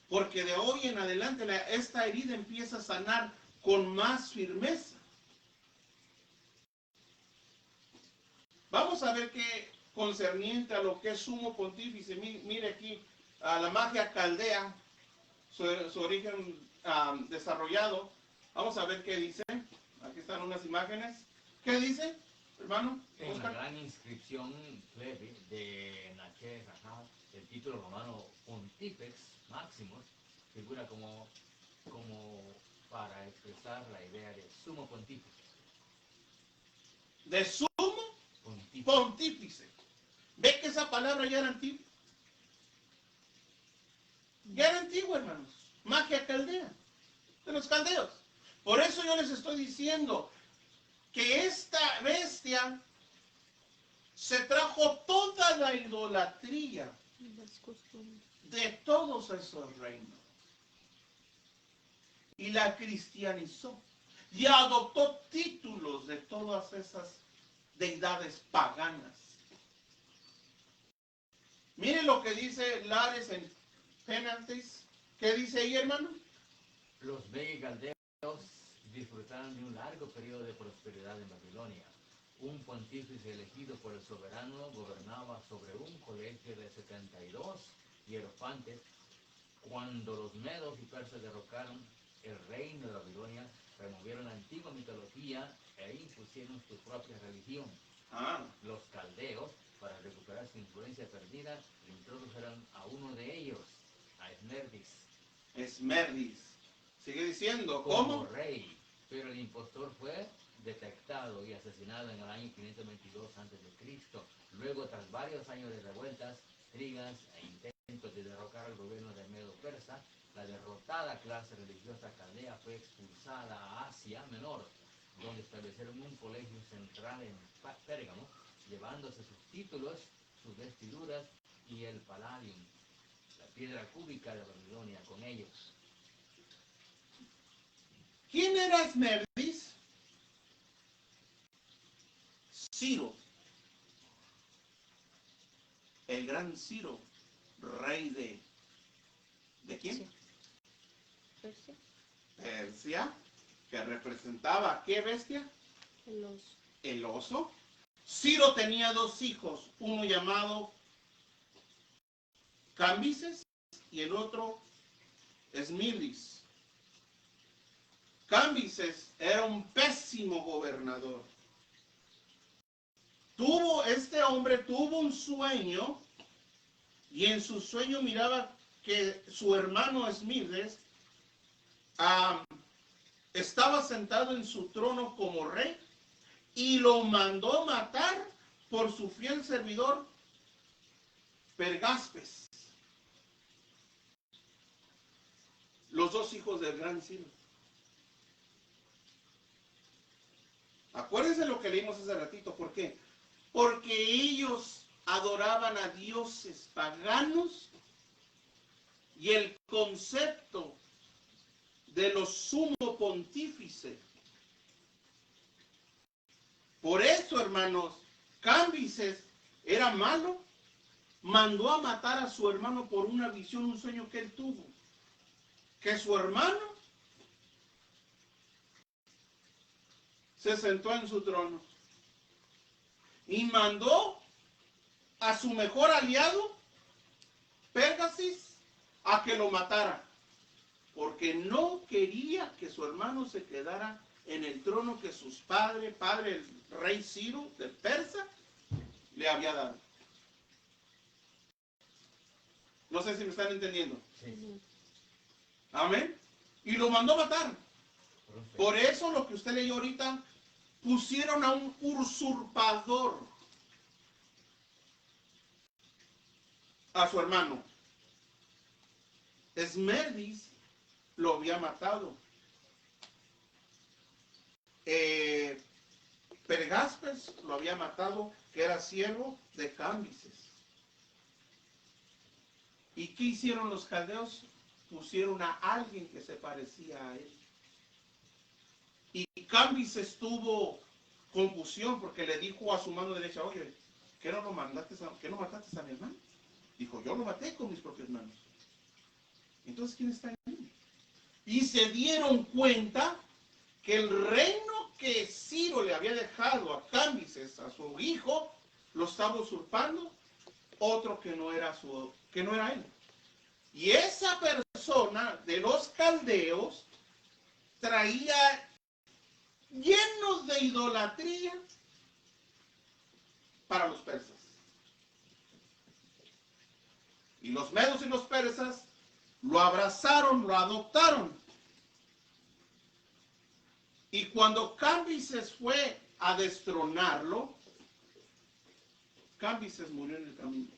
porque de hoy en adelante esta herida empieza a sanar con más firmeza. Vamos a ver qué concerniente a lo que es sumo pontífice. Mire aquí, a la magia caldea, su origen desarrollado. Vamos a ver qué dice. Aquí están unas imágenes. ¿Qué dice, hermano? En la Oscar? gran inscripción plebe de Nacher, el título romano Pontifex Maximus figura como para expresar la idea de sumo pontífice. De sumo Pontífice. pontífice. ¿Ve que esa palabra ya era antigua? Ya era antigua, hermanos. Magia caldea. De los caldeos. Por eso yo les estoy diciendo que esta bestia se trajo toda la idolatría Las costumbres. de todos esos reinos y la cristianizó y adoptó títulos de todas esas deidades paganas. Miren lo que dice Lares en Penalties. ¿Qué dice ahí, hermano? Los megigaldeos disfrutaron de un largo periodo de prosperidad en Babilonia. Un pontífice elegido por el soberano gobernaba sobre un colegio de 72 hierofantes. Cuando los medos y persas derrocaron el reino de Babilonia, removieron la antigua mitología e impusieron su propia religión. Los caldeos, para recuperar su influencia perdida, introdujeron a uno de ellos, a Esmerdis. Esmerdis. Sigue diciendo, como ¿cómo? rey, pero el impostor fue detectado y asesinado en el año 522 a.C. Luego, tras varios años de revueltas, intrigas e intentos de derrocar al gobierno de Medo-Persa, la derrotada clase religiosa caldea fue expulsada a Asia Menor, donde establecieron un colegio central en Pérgamo, llevándose sus títulos, sus vestiduras y el palladium, la piedra cúbica de Babilonia, con ellos. ¿Quién era Esmerdis? Ciro. El gran Ciro, rey ¿de quién? Sí. Persia. Persia, que representaba ¿qué bestia? El oso. El oso. Ciro tenía dos hijos, uno llamado Cambises y el otro Esmerdis. Cambises era un pésimo gobernador. Este hombre tuvo un sueño y en su sueño miraba que su hermano Esmerdis estaba sentado en su trono como rey y lo mandó matar por su fiel servidor Pergaspes. Los dos hijos del gran Ciro. Acuérdense lo que leímos hace ratito. ¿Por qué? Porque ellos adoraban a dioses paganos y el concepto de los sumo pontífice. Por eso, hermanos, Cambises era malo, mandó a matar a su hermano por una visión, un sueño que él tuvo. Que su hermano se sentó en su trono y mandó a su mejor aliado, Pergasis, a que lo matara, porque no quería que su hermano se quedara en el trono que sus padre el rey Ciro de Persa, le había dado. No sé si me están entendiendo. Sí. Amén. Y lo mandó a matar. Por eso lo que usted leyó ahorita, pusieron a un usurpador a su hermano. Esmerdis lo había matado. Pergaspes lo había matado, que era siervo de Cambises. ¿Y qué hicieron los caldeos? Pusieron a alguien que se parecía a él. Y Cambises tuvo confusión porque le dijo a su mano derecha, oye, ¿qué no mataste a mi hermano? Dijo, yo lo maté con mis propias manos. Entonces, ¿quién está ahí? Y se dieron cuenta que el reino que Ciro le había dejado a Cambises, a su hijo, lo estaba usurpando otro que no era él. Y esa persona de los caldeos traía llenos de idolatría para los persas. Y los medos y los persas lo abrazaron, lo adoptaron. Y cuando Cambises fue a destronarlo, Cambises murió en el camino.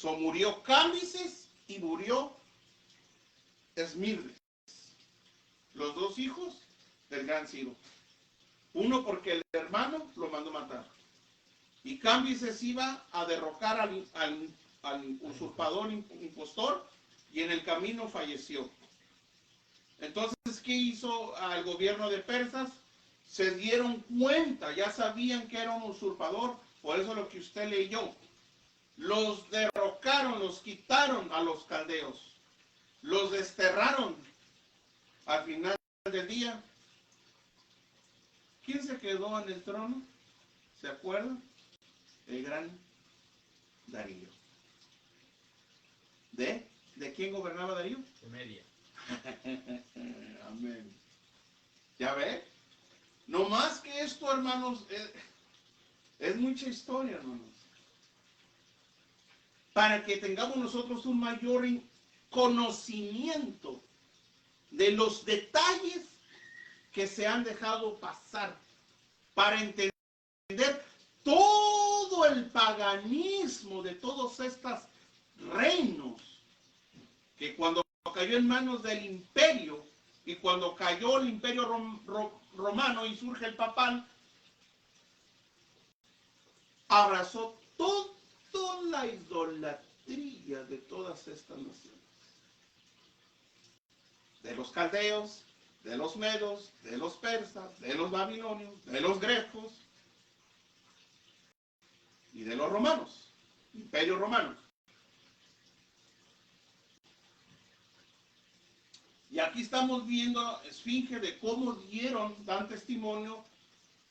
Murió Cambises y murió Esmirnes, los dos hijos del gran Ciro. Uno porque el hermano lo mandó matar. Y Cambises iba a derrocar al usurpador impostor y en el camino falleció. Entonces, ¿qué hizo el gobierno de Persas? Se dieron cuenta, ya sabían que era un usurpador, por eso lo que usted leyó. Los derrocaron, los quitaron a los caldeos, los desterraron. Al final del día, ¿quién se quedó en el trono? ¿Se acuerdan? El gran Darío. ¿De quién gobernaba Darío? De Media. Amén. ¿Ya ve? No más que esto, hermanos, es mucha historia, hermanos. Para que tengamos nosotros un mayor conocimiento de los detalles que se han dejado pasar, para entender todo el paganismo de todos estos reinos, que cuando cayó en manos del imperio, y cuando cayó el imperio romano y surge el papal, abrazó toda la idolatría de todas estas naciones. De los caldeos, de los medos, de los persas, de los babilonios, de los griegos y de los romanos, imperio romano. Y aquí estamos viendo esfinge de cómo dan testimonio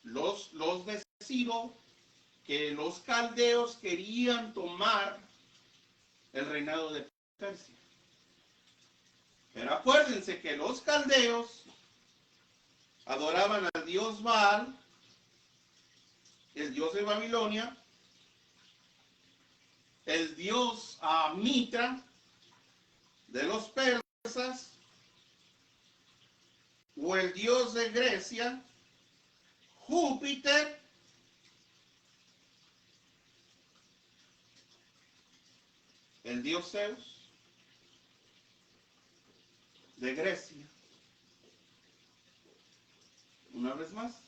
los de Ciro, que los caldeos querían tomar el reinado de Persia. Pero acuérdense que los caldeos adoraban al dios Baal, el dios de Babilonia, el dios Mitra de los persas, o el dios de Grecia, Júpiter, el dios Zeus de Grecia. Una vez más.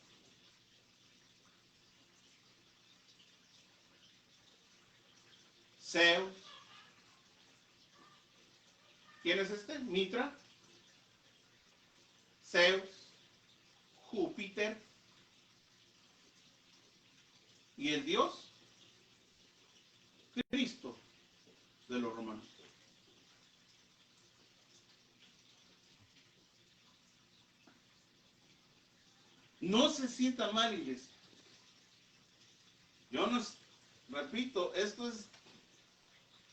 Zeus. ¿Quién es este? Mitra. Zeus. Júpiter. Y el dios Cristo de los romanos. No se sienta mal, iglesia. Yo no, repito, esto es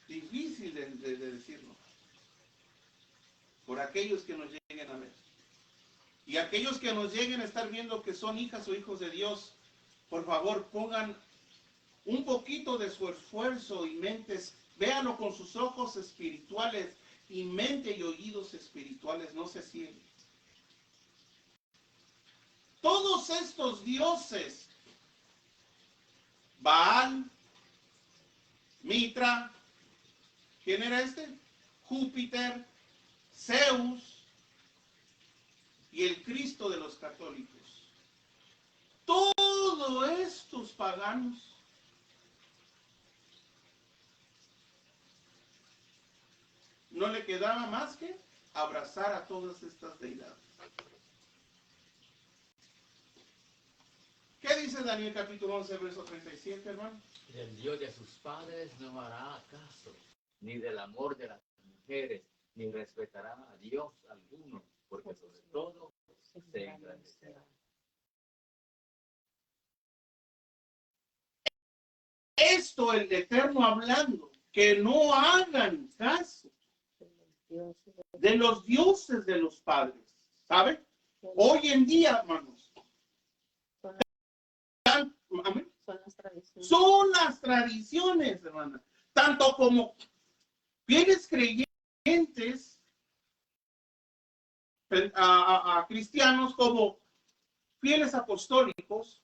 difícil de decirlo. Por aquellos que nos lleguen a ver. Y aquellos que nos lleguen a estar viendo que son hijas o hijos de Dios, por favor pongan un poquito de su esfuerzo y mentes, véanlo con sus ojos espirituales y mente y oídos espirituales, no se cieguen. Todos estos dioses, Baal, Mitra, ¿quién era este? Júpiter, Zeus y el Cristo de los católicos. Todos estos paganos no le quedaba más que abrazar a todas estas deidades. ¿Qué dice Daniel capítulo 11, verso 37, hermano? Del Dios de sus padres no hará caso, ni del amor de las mujeres, ni respetará a Dios alguno, porque sobre todo se engrandecerá. Esto el Eterno hablando, que no hagan caso de los dioses de los padres, ¿sabe? Hoy en día, hermanos, amén, son las tradiciones. son las tradiciones, hermanas. Tanto como fieles creyentes a cristianos, como fieles apostólicos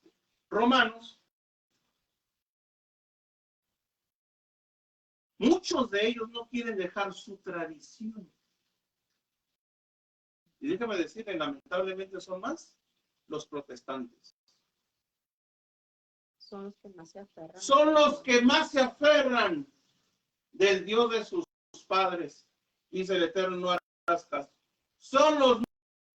romanos, muchos de ellos no quieren dejar su tradición. Y déjame decirle, lamentablemente son más los protestantes. Son los que más se aferran. Son los que más se aferran del Dios de sus padres. Dice el Eterno, no harás caso. Son los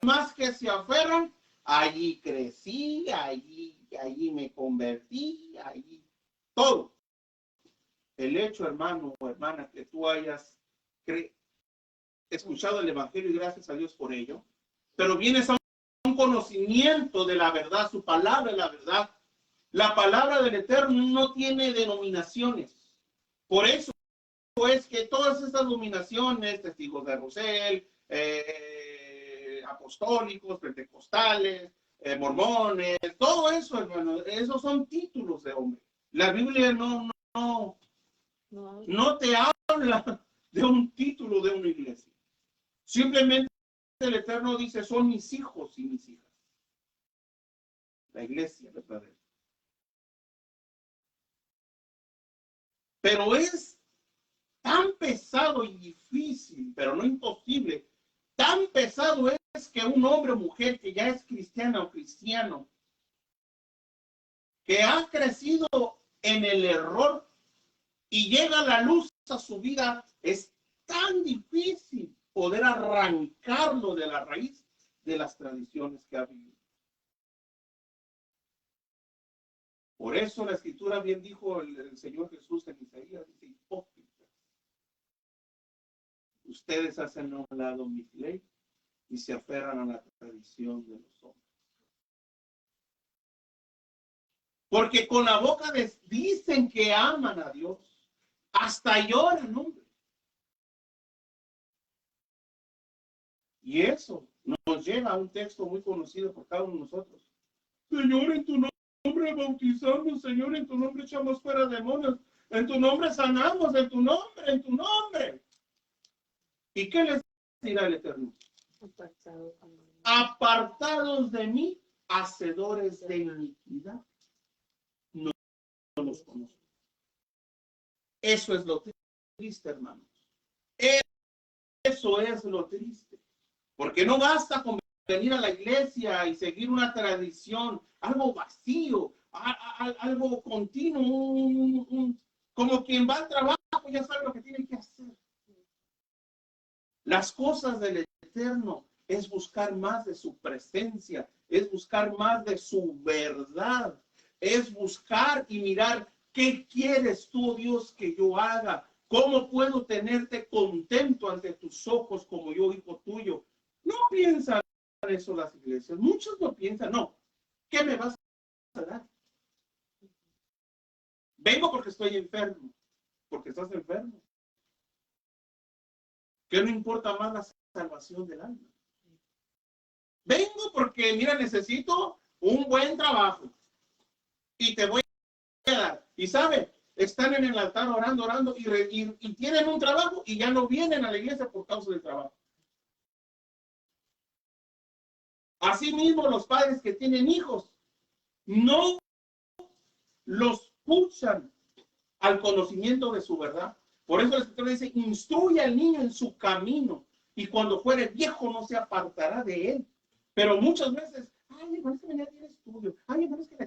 más que se aferran. Allí crecí, allí me convertí, allí todo. El hecho, hermano o hermana, que tú hayas escuchado el Evangelio y gracias a Dios por ello, pero vienes a un conocimiento de la verdad, su palabra es la verdad. La palabra del Eterno no tiene denominaciones. Por eso es que todas estas denominaciones, testigos de Rosel, apostólicos, pentecostales, mormones, todo eso, hermano, esos son títulos de hombre. La Biblia no te habla de un título de una iglesia. Simplemente el Eterno dice, son mis hijos y mis hijas. La iglesia verdadera. Pero es tan pesado y difícil, pero no imposible, tan pesado es que un hombre o mujer que ya es cristiana o cristiano, que ha crecido en el error y llega la luz a su vida, es tan difícil poder arrancarlo de la raíz de las tradiciones que ha vivido. Por eso la Escritura bien dijo el Señor Jesús en Isaías, dice, hipócritas. Ustedes hacen a un lado mi ley y se aferran a la tradición de los hombres. Porque con la boca dicen que aman a Dios, hasta lloran, hombre. Y eso nos lleva a un texto muy conocido por cada uno de nosotros. Señor, en tu nombre bautizamos, Señor, en tu nombre echamos fuera demonios, en tu nombre sanamos, en tu nombre, en tu nombre. ¿Y qué les dirá el Eterno? Apartados de mí, hacedores de iniquidad. No los conozco. Eso es lo triste, hermanos. Eso es lo triste. Porque no basta con venir a la iglesia y seguir una tradición, algo vacío, algo continuo, como quien va al trabajo, ya sabe lo que tiene que hacer. Las cosas del Eterno es buscar más de su presencia, es buscar más de su verdad, es buscar y mirar qué quieres tú, Dios, que yo haga, cómo puedo tenerte contento ante tus ojos como yo, hijo tuyo. No piensan eso las iglesias, muchos no piensan, no, ¿qué me vas a dar? Vengo porque estoy enfermo, porque estás enfermo. ¿Qué no importa más la salvación del alma? Vengo porque, mira, necesito un buen trabajo y te voy a dar. Y sabe, están en el altar orando y tienen un trabajo y ya no vienen a la iglesia por causa del trabajo. Asimismo, los padres que tienen hijos no los pulsan al conocimiento de su verdad. Por eso el Escritor dice, instruye al niño en su camino y cuando fuere viejo no se apartará de él. Pero muchas veces, ay, hermano, es que mañana tiene estudio. Ay, hermano, es que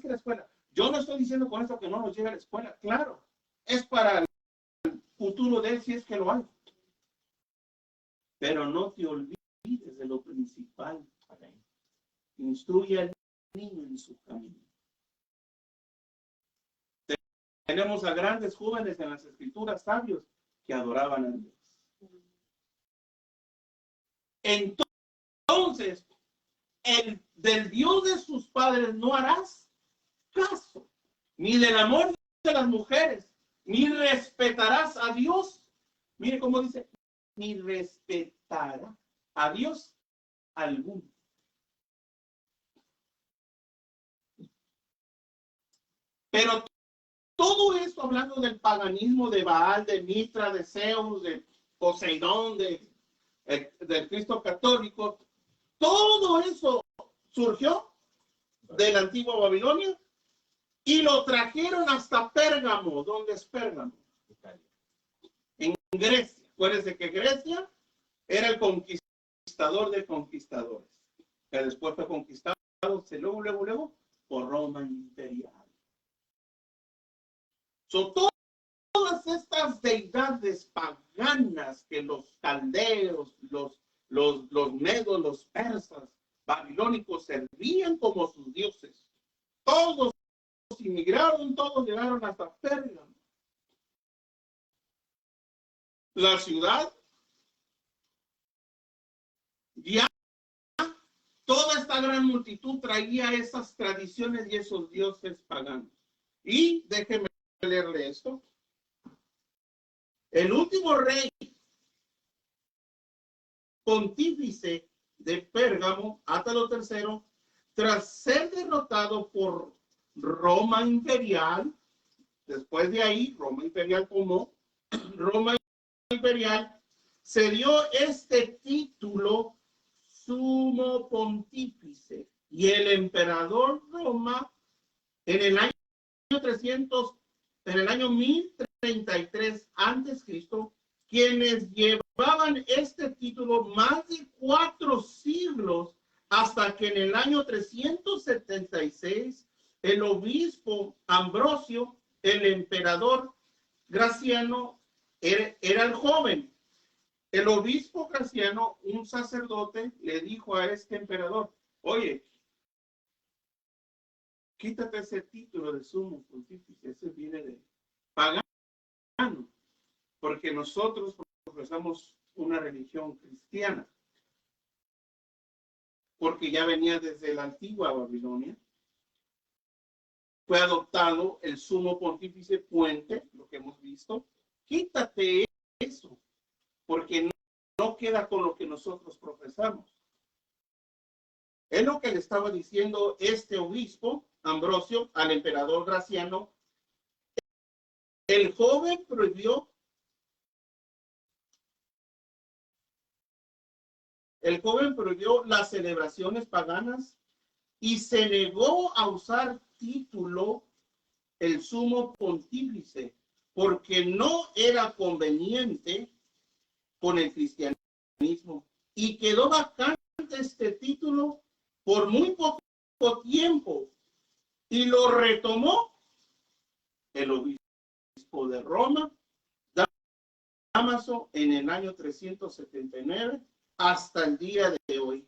la escuela. Yo no estoy diciendo con esto que no nos lleve a la escuela. Claro, es para el futuro de él si es que lo hay. Pero no te olvides de lo principal. Instruye al niño en su camino. Tenemos a grandes jóvenes en las escrituras, sabios, que adoraban a Dios. Entonces, del Dios de sus padres no harás caso, ni del amor de las mujeres, ni respetarás a Dios. Mire cómo dice, ni respetará a Dios alguno. Pero todo esto hablando del paganismo de Baal, de Mitra, de Zeus, de Poseidón, del Cristo católico, todo eso surgió de la antigua Babilonia y lo trajeron hasta Pérgamo. ¿Dónde es Pérgamo? En Grecia. Acuérdense que Grecia era el conquistador de conquistadores, que después fue conquistado luego por Roma imperial. Todas estas deidades paganas que los caldeos, los medos, los persas, babilónicos servían como sus dioses, todos inmigraron, todos llegaron hasta Pérgamo. La ciudad, ya toda esta gran multitud traía esas tradiciones y esos dioses paganos. Y déjenme leerle esto. El último rey pontífice de Pérgamo, Átalo III, tras ser derrotado por Roma imperial, después de ahí, Roma imperial tomó, Roma imperial se dio este título sumo pontífice, y el emperador Roma en el año 300, en el año 1033 antes Cristo, quienes llevaban este título más de 4 siglos, hasta que en el año 376 el obispo Ambrosio, el emperador Graciano, era el joven. El obispo Graciano, un sacerdote, le dijo a este emperador: oye, quítate ese título de sumo pontífice, ese viene de pagano, porque nosotros profesamos una religión cristiana, porque ya venía desde la antigua Babilonia. Fue adoptado el sumo pontífice puente, lo que hemos visto. Quítate eso, porque no queda con lo que nosotros profesamos. Es lo que le estaba diciendo este obispo Ambrosio al emperador Graciano. El joven prohibió las celebraciones paganas y se negó a usar título el sumo pontífice, porque no era conveniente con el cristianismo, y quedó vacante este título por muy poco tiempo, y lo retomó el obispo de Roma, Dámaso, en el año 379 hasta el día de hoy.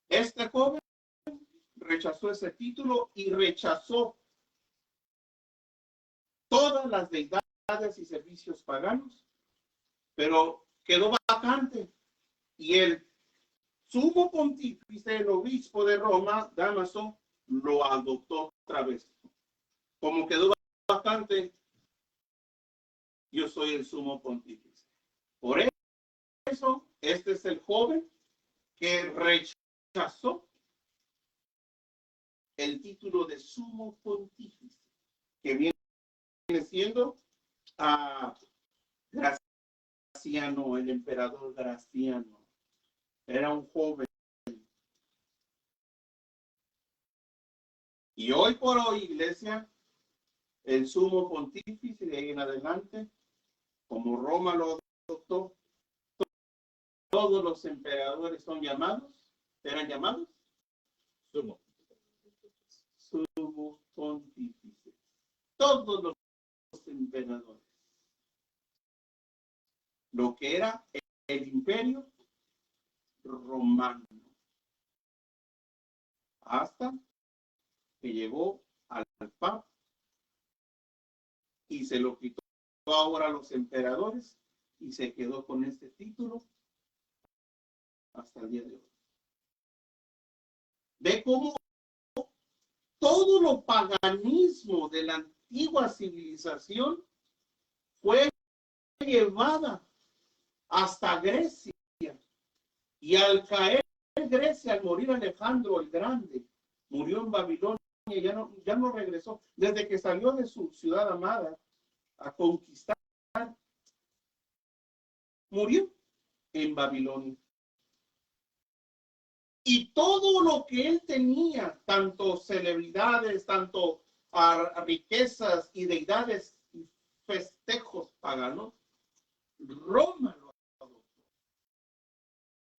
Este joven rechazó ese título y rechazó todas las deidades y servicios paganos, pero quedó vacante, y el sumo pontífice, el obispo de Roma, Dámaso, lo adoptó otra vez. Como quedó vacante, yo soy el sumo pontífice. Por eso, este es el joven que rechazó el título de sumo pontífice, que viene siendo a Graciano, el emperador Graciano. Era un joven. Y hoy por hoy, iglesia, el sumo pontífice, de ahí en adelante, como Roma lo adoptó, todos los emperadores eran llamados sumo pontífice. Todos los emperadores. Lo que era el imperio romano. Hasta que llegó al Papa y se lo quitó ahora a los emperadores y se quedó con este título hasta el día de hoy. Ve cómo todo lo paganismo de la antigua civilización fue llevada hasta Grecia, y al caer Grecia, al morir Alejandro el Grande, murió en Babilonia ya no regresó. Desde que salió de su ciudad amada a conquistar, murió en Babilonia. Y todo lo que él tenía, tanto celebridades, tanto riquezas y deidades y festejos paganos, Roma lo adoptó.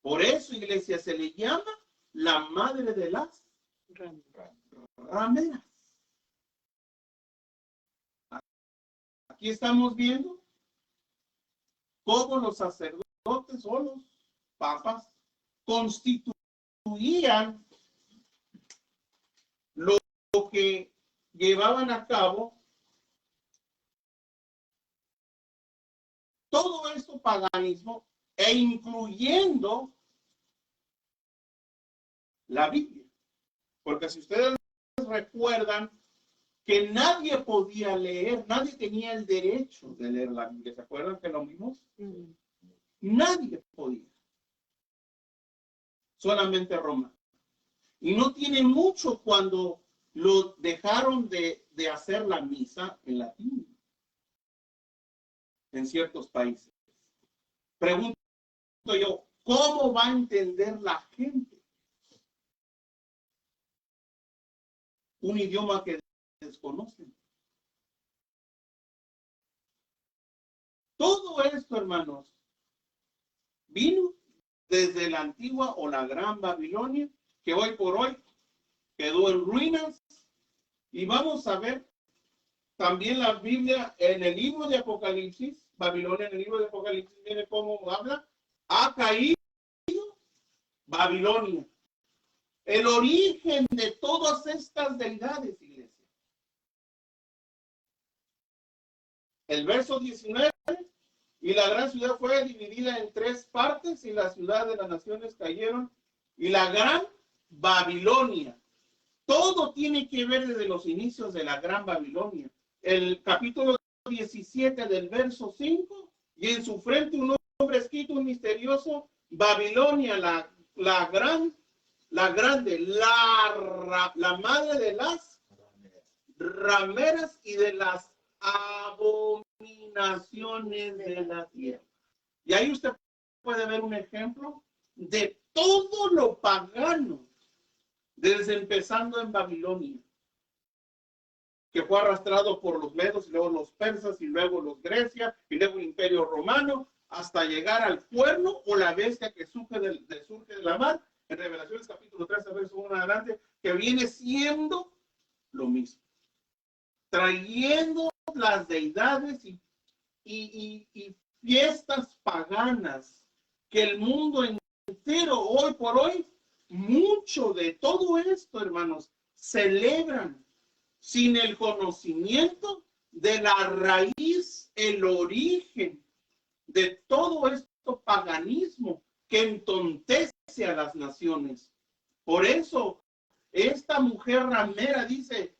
Por eso, iglesia, se le llama la madre de las rameras. Aquí estamos viendo cómo los sacerdotes o los papas constituían lo que llevaban a cabo todo esto paganismo e incluyendo la Biblia. Porque si ustedes recuerdan que nadie podía leer, nadie tenía el derecho de leer la Biblia. ¿Se acuerdan que lo vimos? Nadie podía. Solamente Roma. Y no tiene mucho cuando lo dejaron de hacer la misa en latín en ciertos países. Pregunto yo, ¿cómo va a entender la gente un idioma que desconocen? Todo esto, hermanos, vino desde la antigua o la gran Babilonia, que hoy por hoy quedó en ruinas. Y vamos a ver también la Biblia en el libro de Apocalipsis. Babilonia en el libro de Apocalipsis, miren cómo habla. Ha caído Babilonia. El origen de todas estas deidades, iglesia. El verso 19. Y la gran ciudad fue dividida en 3 partes, y la ciudad de las naciones cayeron, y la gran Babilonia. Todo tiene que ver desde los inicios de la gran Babilonia. El capítulo 17 del verso 5, y en su frente un nombre escrito, un misterioso, Babilonia, la grande, la madre de las rameras y de las abominaciones de la tierra. Y ahí usted puede ver un ejemplo de todo lo pagano, desde empezando en Babilonia, que fue arrastrado por los medos, y luego los persas, y luego los Grecia, y luego el Imperio Romano, hasta llegar al cuerno o la bestia que surge de la mar, en Revelaciones capítulo 13, verso 1 adelante, que viene siendo lo mismo, trayendo las deidades y fiestas paganas que el mundo entero, hoy por hoy, mucho de todo esto, hermanos, celebran sin el conocimiento de la raíz, el origen de todo esto paganismo que entontece a las naciones. Por eso, esta mujer ramera dice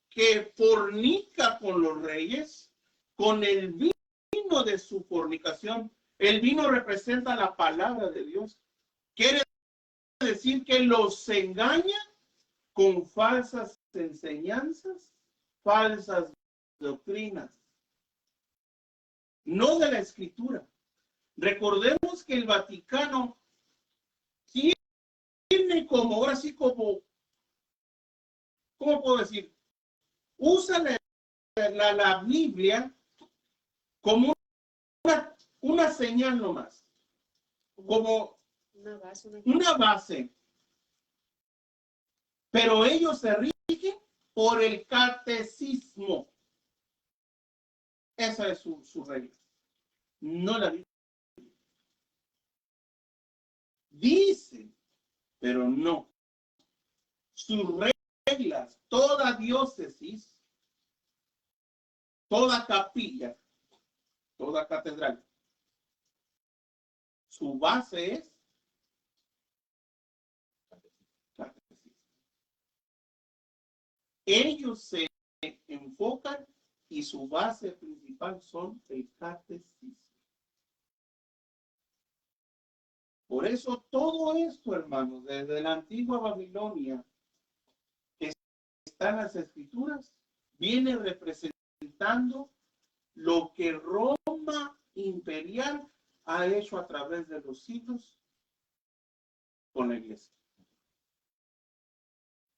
que fornica con los reyes, con el vino de su fornicación. El vino representa la palabra de Dios. Quiere decir que los engaña con falsas enseñanzas, falsas doctrinas, no de la Escritura. Recordemos que el Vaticano tiene como, ahora sí, como, ¿cómo puedo decir? Usa la Biblia como una señal nomás, como una base. Pero ellos se rigen por el catecismo. Esa es su regla. No la Biblia. Dicen, pero no. Sus reglas, toda diócesis, toda capilla, toda catedral, su base es catecismo. Ellos se enfocan y su base principal son el catecismo. Por eso todo esto, hermanos, desde la antigua Babilonia, está en las Escrituras viene representando lo que Roma imperial ha hecho a través de los siglos con la iglesia.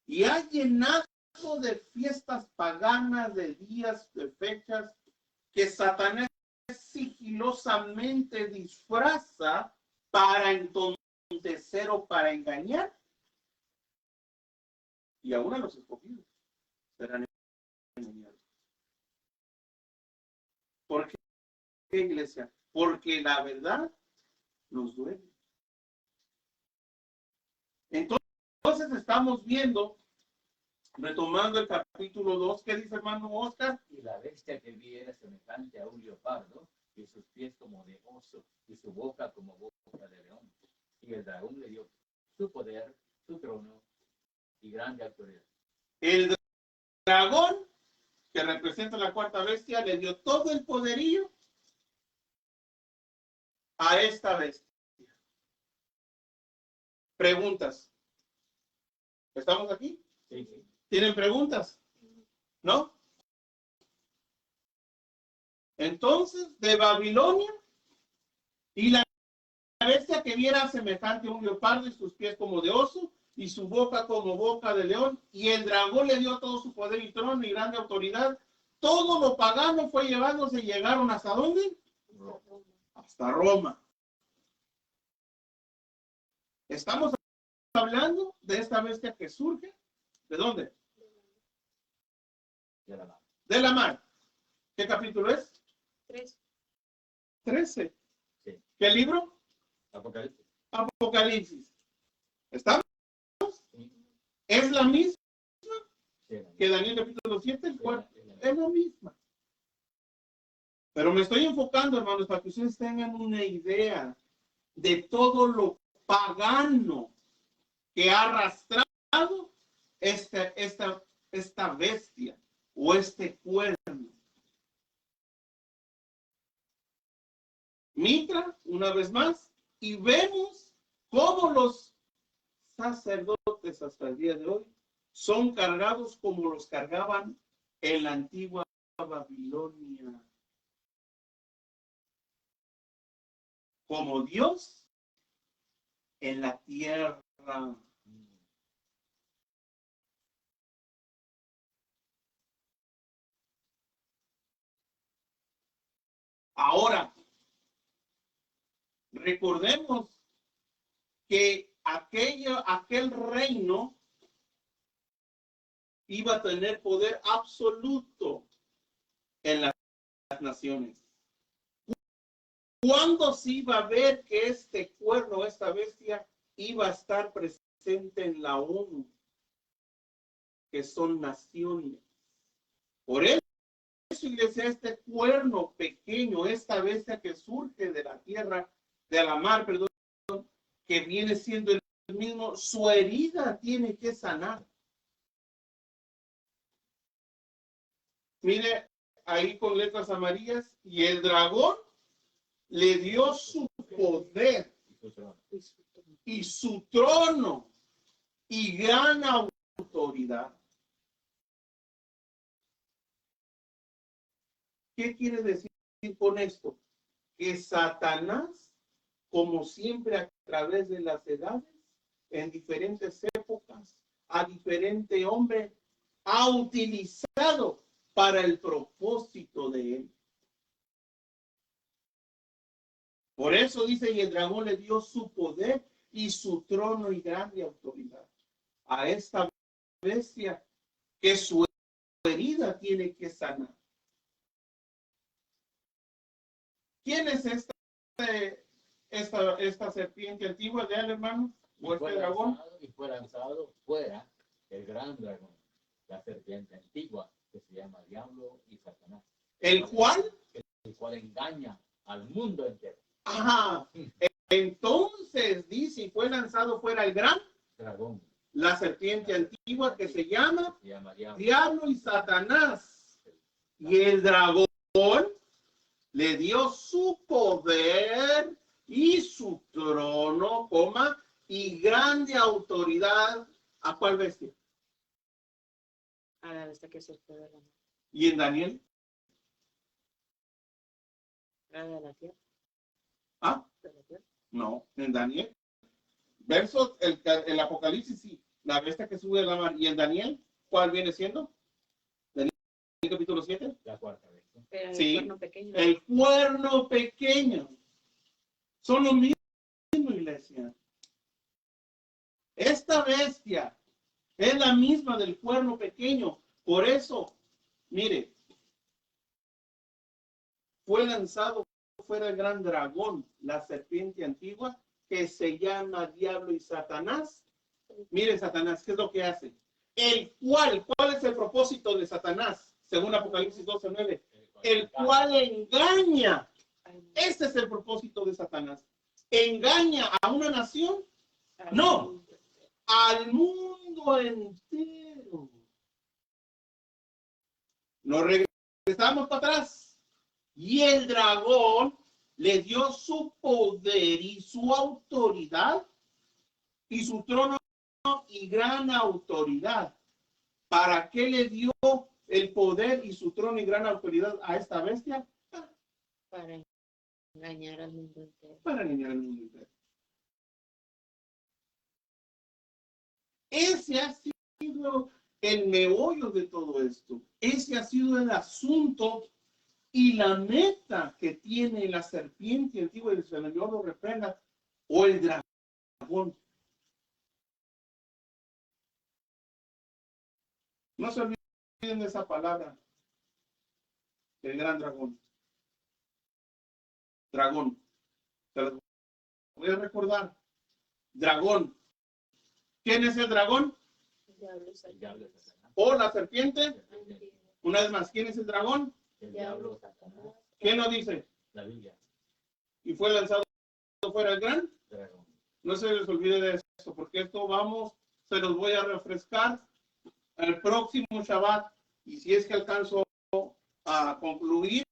Y ha llenado de fiestas paganas, de días, de fechas, que Satanás sigilosamente disfraza para entontecer o para engañar. Y aún a los escogidos serán engañados. ¿Por qué, iglesia? Porque la verdad nos duele. Entonces estamos viendo, retomando el capítulo 2, ¿qué dice hermano Oscar? Y la bestia que vi era semejante a un leopardo, y sus pies como de oso, y su boca como boca de león. Y el dragón le dio su poder, su trono y grande autoridad. El dragón, que representa la cuarta bestia, le dio todo el poderío a esta bestia. Preguntas. ¿Estamos aquí? Sí, sí. ¿Tienen preguntas? ¿No? Entonces, de Babilonia, y la bestia que viera semejante a un leopardo y sus pies como de oso y su boca como boca de león, y el dragón le dio todo su poder y trono y grande autoridad. Todo lo pagano fue llevándose y llegaron ¿hasta dónde? Hasta Roma. Estamos hablando de esta bestia que surge. ¿De dónde? De la mar. De la mar. ¿Qué capítulo es? 13. Sí. ¿Qué libro? Apocalipsis. Apocalipsis. ¿Estamos? Sí. ¿Es la misma Sí, que Daniel capítulo 7? sí, Es la misma. Pero me estoy enfocando, hermanos, para que ustedes tengan una idea de todo lo pagano que ha arrastrado esta bestia o este cuerno. Mitra, una vez más, y vemos cómo los sacerdotes hasta el día de hoy son cargados como los cargaban en la antigua Babilonia. Como Dios en la tierra. Ahora, recordemos que aquel reino iba a tener poder absoluto en las naciones. ¿Cuándo se iba a ver que este cuerno, esta bestia, iba a estar presente en la ONU? Que son naciones. Por eso, iglesia, este cuerno pequeño, esta bestia que surge de la tierra, de la mar, perdón, que viene siendo el mismo, su herida tiene que sanar. Mire ahí con letras amarillas, y el dragón le dio su poder y su trono y gran autoridad. ¿Qué quiere decir con esto? Que Satanás, como siempre a través de las edades, en diferentes épocas, a diferente hombre, ha utilizado para el propósito de él. Por eso dice, y el dragón le dio su poder y su trono y grande autoridad a esta bestia, que su herida tiene que sanar. ¿Quién es esta serpiente antigua de él, hermano? ¿O este dragón? Y fue lanzado fuera el gran dragón, la serpiente antigua, que se llama Diablo y Satanás. ¿El cual? El cual engaña al mundo entero. Ajá. Entonces dice, y fue lanzado fuera el gran dragón, la serpiente antigua que se llama Diablo y Satanás. Y el dragón le dio su poder y su trono, y grande autoridad. ¿A cuál bestia? A la bestia que surgió de la mar. ¿Y en Daniel? De la tierra. ¿Ah? De la tierra. No, en Daniel. Versos, el Apocalipsis sí, la bestia que sube de la mar. ¿Y en Daniel? ¿Cuál viene siendo? Daniel capítulo 7. La cuarta bestia. Pero Sí. el cuerno pequeño. El cuerno pequeño. Son lo mismo, iglesia. Esta bestia es la misma del cuerno pequeño. Por eso, mire, fue lanzado fuera el gran dragón, la serpiente antigua, que se llama Diablo y Satanás. Mire, Satanás, ¿qué es lo que hace? ¿Cuál es el propósito de Satanás? Según Apocalipsis 12:9. El cual engaña. Este es el propósito de Satanás. ¿Engaña a una nación? No, al mundo entero. Nos regresamos para atrás. Y el dragón le dio su poder y su autoridad y su trono y gran autoridad. ¿Para qué le dio el poder y su trono y gran autoridad a esta bestia? Para engañar al mundo entero. Para engañar al mundo entero. Ese ha sido el meollo de todo esto. Ese ha sido el asunto y la meta que tiene la serpiente antigua y el Señor lo reprenda, o el dragón. No se olviden de esa palabra. El gran dragón. Dragón. Se los voy a recordar. Dragón. ¿Quién es el dragón? El diablo es Satanás. ¿O la serpiente? Una vez más, ¿quién es el dragón? El diablo es Satanás. ¿Quién lo dice? La Biblia. Y fue lanzado fuera el gran. Dragón. No se les olvide de esto, porque esto se los voy a refrescar el próximo Shabbat. Y si es que alcanzo a concluir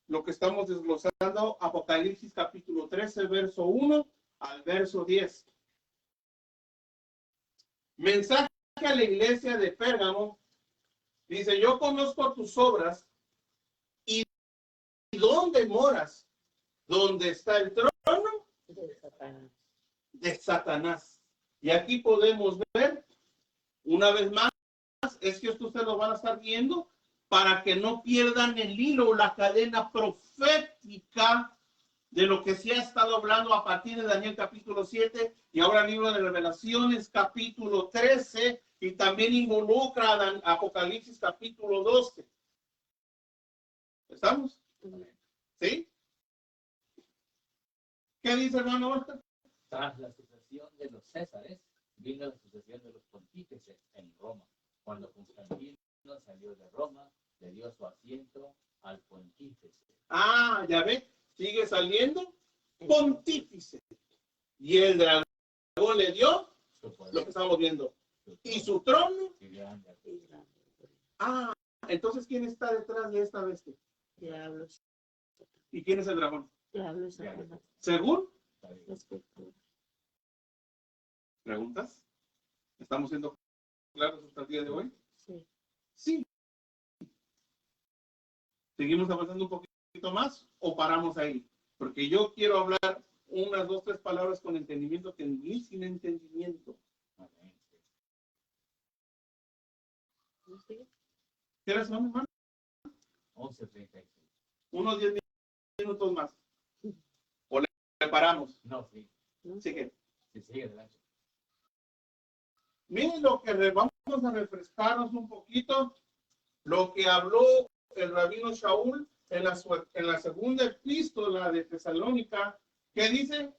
lo que estamos desglosando, Apocalipsis capítulo 13, verso 1 al verso 10. Mensaje a la iglesia de Pérgamo. Dice, yo conozco tus obras y dónde moras, donde está el trono De Satanás. de Satanás. Y aquí podemos ver, una vez más, es que esto ustedes lo van a estar viendo para que no pierdan el hilo o la cadena profética de lo que se ha estado hablando a partir de Daniel capítulo 7 y ahora el libro de Revelaciones capítulo 13 y también involucra a Apocalipsis capítulo 12. ¿Estamos? ¿Sí? ¿Qué dice hermano? Tras la sucesión de los Césares, vino la sucesión de los pontífices en Roma. Cuando Constantino salió de Roma, le dio su asiento al pontífice. Ah, ya ve, sigue saliendo pontífice. Y el dragón le dio Su poder, lo que estamos viendo. su Y trono su trono. y grande autoridad. Ah, entonces ¿quién está detrás de esta bestia? Diablos. ¿Y quién es el dragón? Diablos. Satanás. ¿Según? La Biblia. La escritura. ¿Preguntas? ¿Estamos siendo claros hasta el día de hoy? Sí. Sí. ¿Seguimos avanzando un poquito más o paramos ahí? Porque yo quiero hablar unas 2, 3 palabras con entendimiento que ni sin entendimiento. Amén. ¿No sigue? ¿Quieres, hermano? 11:36. Unos 10 minutos más. ¿O le paramos? No, sí. ¿No? Sigue. Sí, sigue adelante. Miren lo que vamos a refrescarnos un poquito. Lo que habló el rabino Shaul en la segunda epístola de Tesalónica. ¿Qué dice?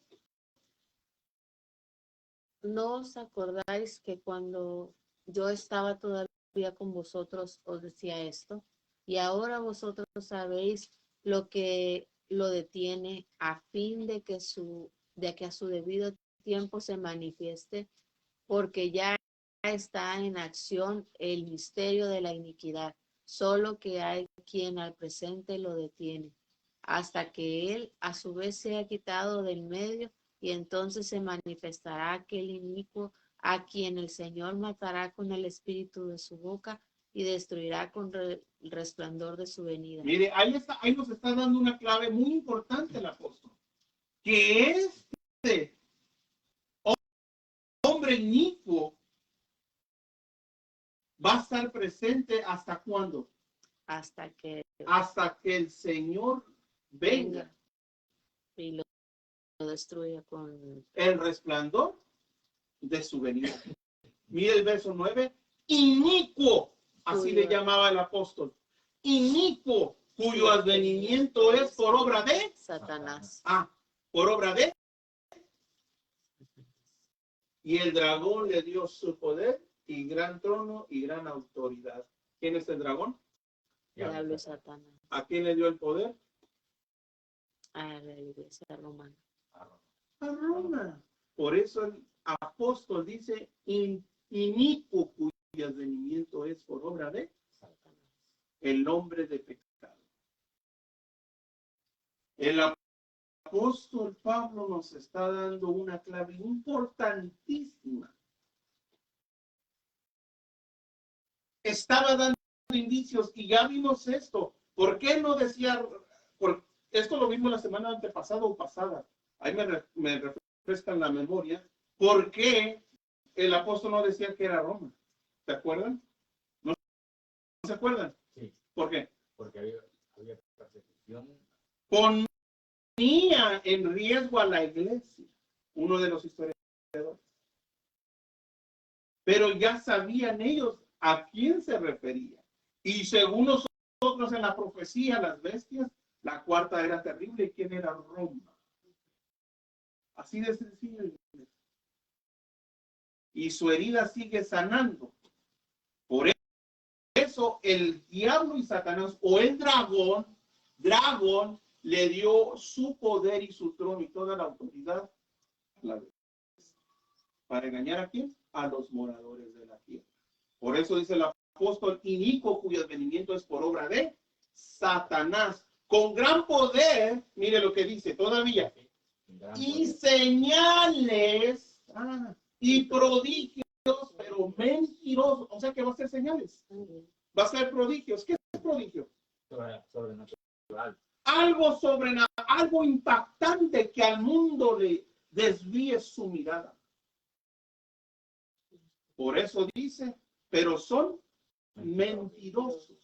¿No os acordáis que cuando yo estaba todavía con vosotros os decía esto? Y ahora vosotros sabéis lo que lo detiene a fin de que a su debido tiempo se manifieste, porque ya está en acción el misterio de la iniquidad, solo que hay quien al presente lo detiene, hasta que él a su vez sea quitado del medio, y entonces se manifestará aquel inicuo a quien el Señor matará con el espíritu de su boca y destruirá con el resplandor de su venida. Mire, ahí nos está dando una clave muy importante el apóstol. Que este hombre inicuo va a estar presente ¿hasta cuándo? Hasta que El Señor venga y lo destruya con el resplandor de su venida. Mire el verso 9. Inicuo, así le llamaba el apóstol. Inicuo, cuyo advenimiento es por obra de Satanás. Por obra de. Y el dragón le dio su poder y gran trono y gran autoridad. ¿Quién es el dragón? Diablo y Satanás. ¿A quién le dio el poder? A la iglesia romana. A Roma. Por eso el apóstol dice inicuo, cuyo advenimiento es por obra de Satanás. El hombre de pecado. El apóstol Pablo nos está dando una clave importantísima. Estaba dando indicios y ya vimos esto. ¿Por qué no decía? Esto lo vimos la semana antepasada o pasada. Ahí me refrescan la memoria. ¿Por qué el apóstol no decía que era Roma? ¿Se acuerdan? ¿No se acuerdan? Sí. ¿Por qué? Porque había persecución. Ponía en riesgo a la iglesia, uno de los historiadores. Pero ya sabían ellos a quién se refería. Y según nosotros en la profecía, las bestias, la cuarta era terrible. ¿Y quién era? Roma. Así de sencillo. Y su herida sigue sanando. Por eso el diablo y Satanás, o el dragón le dio su poder y su trono y toda la autoridad a la vez. ¿Para engañar a quién? A los moradores de la tierra. Por eso dice el apóstol inicuo, cuyo advenimiento es por obra de Satanás. Con gran poder, mire lo que dice todavía. Y señales y prodigios, pero mentirosos. O sea que va a ser señales. Va a ser prodigios. ¿Qué es prodigio? Sobrenatural. Algo sobrenatural, algo impactante que al mundo le desvíe su mirada. Por eso dice, pero son mentirosos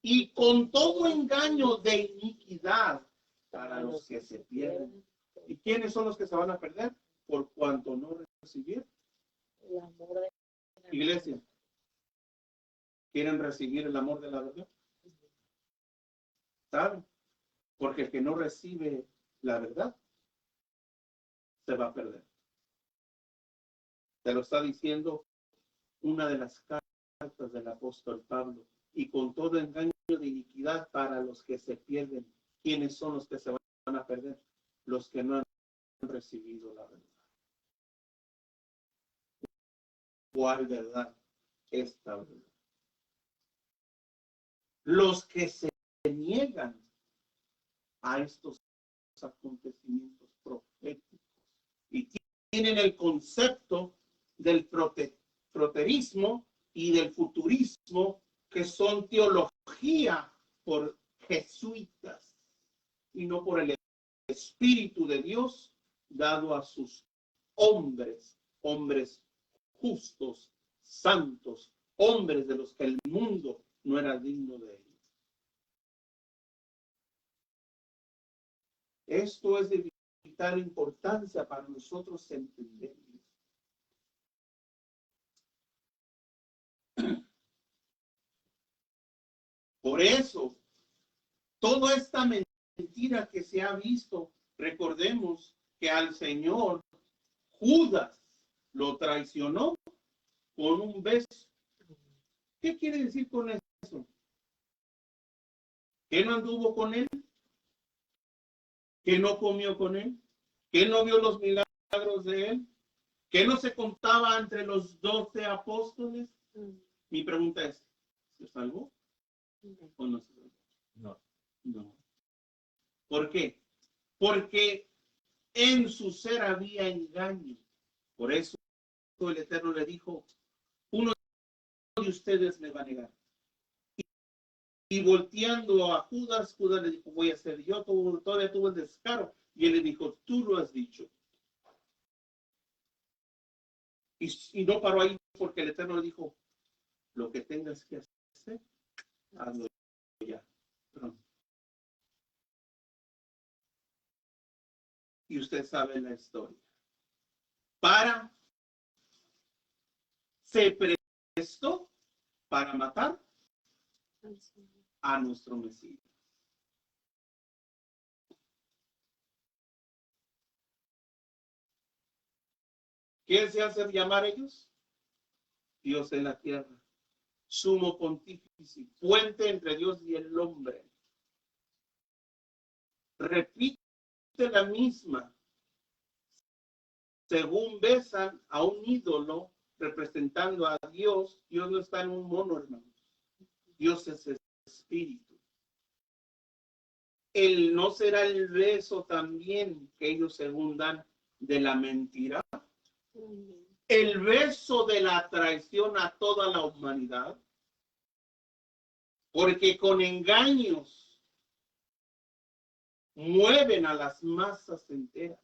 y con todo engaño de iniquidad para los que se pierden. ¿Y quiénes son los que se van a perder? Por cuanto no recibir El amor de la iglesia. ¿Quieren recibir el amor de la verdad? ¿Saben? Porque el que no recibe la verdad se va a perder. Te lo está diciendo una de las cartas del apóstol Pablo. Y con todo engaño de iniquidad para los que se pierden. ¿Quiénes son los que se van a perder? Los que no han recibido la verdad. ¿Cuál verdad? Esta verdad. Los que se niegan a estos acontecimientos proféticos y tienen el concepto del proterismo y del futurismo, que son teología por jesuitas y no por el Espíritu de Dios dado a sus hombres justos, santos, hombres de los que el mundo no era digno de ellos. Esto es de vital importancia para nosotros entender. Por eso, toda esta mentira que se ha visto, recordemos que al Señor Judas lo traicionó con un beso. ¿Qué quiere decir con eso? ¿Que no anduvo con él? ¿Que no comió con él? ¿Que no vio los milagros de él? ¿Que no se contaba entre los 12 apóstoles? Mi pregunta es, ¿se salvó o no se salvó? No. ¿Por qué? Porque en su ser había engaño. Por eso el Eterno le dijo, uno de ustedes me va a negar. Y volteando a Judas, Judas le dijo, voy a ser yo. Todavía tuvo el descaro. Y él le dijo, tú lo has dicho. Y no paró ahí porque el Eterno le dijo, lo que tengas que hacer, hazlo ya. Pronto. Y usted sabe la historia. Se prestó para matar a nuestro Mesías. ¿Quién se hace llamar ellos? Dios en la tierra, sumo pontífice, puente entre Dios y el hombre. Repite la misma. Según besan a un ídolo representando a Dios, Dios no está en un mono, hermanos. Dios es espíritu. El no será el beso también que ellos según dan de la mentira. El beso de la traición a toda la humanidad. Porque con engaños mueven a las masas enteras.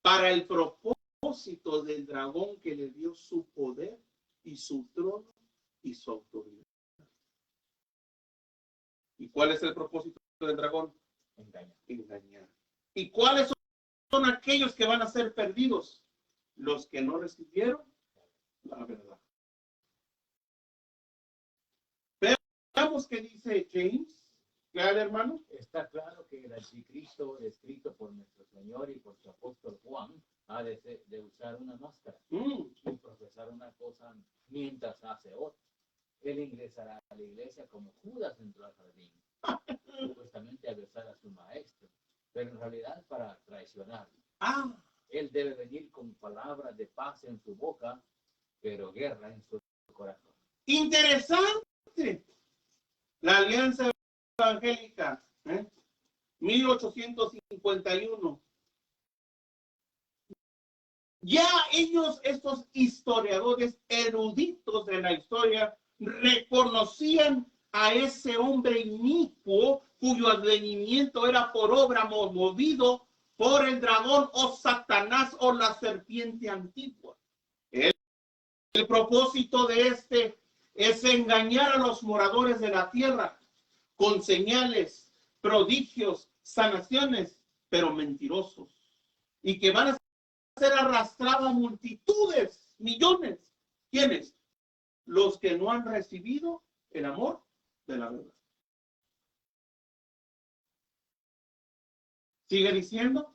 Para el propósito del dragón que le dio su poder y su trono y su autoridad. ¿Y cuál es el propósito del dragón? Engañar. ¿Y cuáles son aquellos que van a ser perdidos? Los que no recibieron la verdad. Veamos qué dice James. Claro, hermano. Está claro que el anticristo, descrito por nuestro Señor y por su apóstol Juan, ha de usar una máscara y profesar una cosa mientras hace otra. Él ingresará a la iglesia como Judas entró al jardín, supuestamente a besar a su maestro, pero en realidad para traicionarlo. Él debe venir con palabras de paz en su boca, pero guerra en su corazón. Interesante. La alianza evangélica, 1851. Ya ellos, estos historiadores eruditos de la historia, reconocían a ese hombre inicuo cuyo advenimiento era por obra movido por el dragón o Satanás o la serpiente antigua. El propósito de este es engañar a los moradores de la tierra con señales, prodigios, sanaciones, pero mentirosos. Y que van a ser arrastrados a multitudes, millones. ¿Quiénes? Los que no han recibido el amor de la verdad. Sigue diciendo.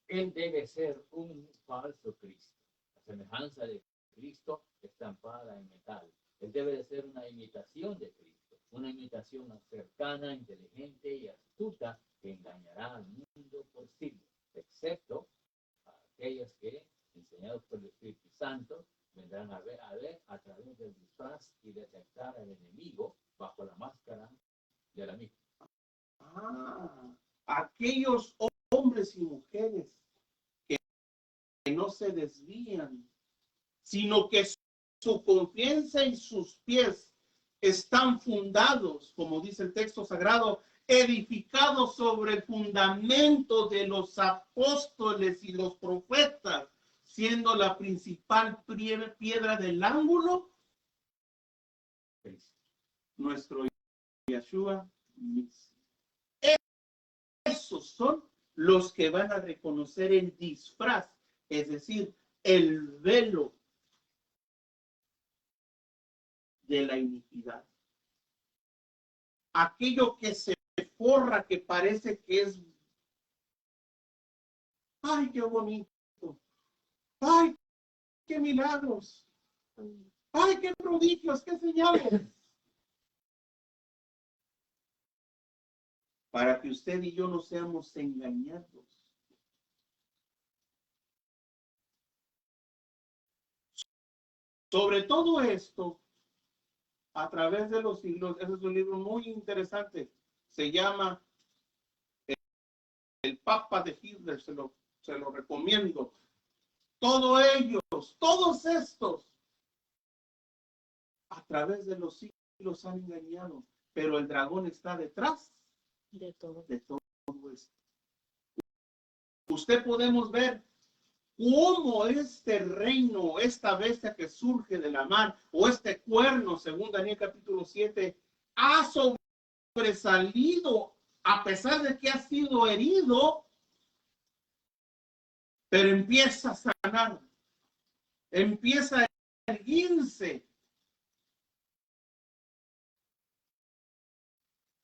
Él debe ser un falso Cristo, la semejanza de Cristo estampada en metal. Él debe de ser una imitación de Cristo, una imitación cercana, inteligente y astuta que engañará al mundo por siglos, excepto a aquellos que, enseñados por el Espíritu Santo, vendrán a ver a través del disfraz y detectar al enemigo bajo la máscara de la misma. Aquellos hombres y mujeres que no se desvían, sino que su confianza y sus pies están fundados, como dice el texto sagrado, edificados sobre el fundamento de los apóstoles y los profetas, siendo la principal piedra del ángulo nuestro Yeshua mismo. Esos son los que van a reconocer el disfraz, es decir, el velo de la iniquidad. Aquello que se forra, que parece que es, ay, qué bonito, ay, qué milagros, ay, qué prodigios, qué señales. Para que usted y yo no seamos engañados. Sobre todo esto, a través de los siglos, ese es un libro muy interesante. Se llama El Papa de Hitler, se lo recomiendo. todos ellos, todos estos, a través de los siglos han engañado, pero el dragón está detrás De todo. de todo esto. Usted podemos ver cómo este reino, esta bestia que surge de la mar, o este cuerno, según Daniel capítulo 7, ha sobresalido a pesar de que ha sido herido, pero empieza a sanar, empieza a erguirse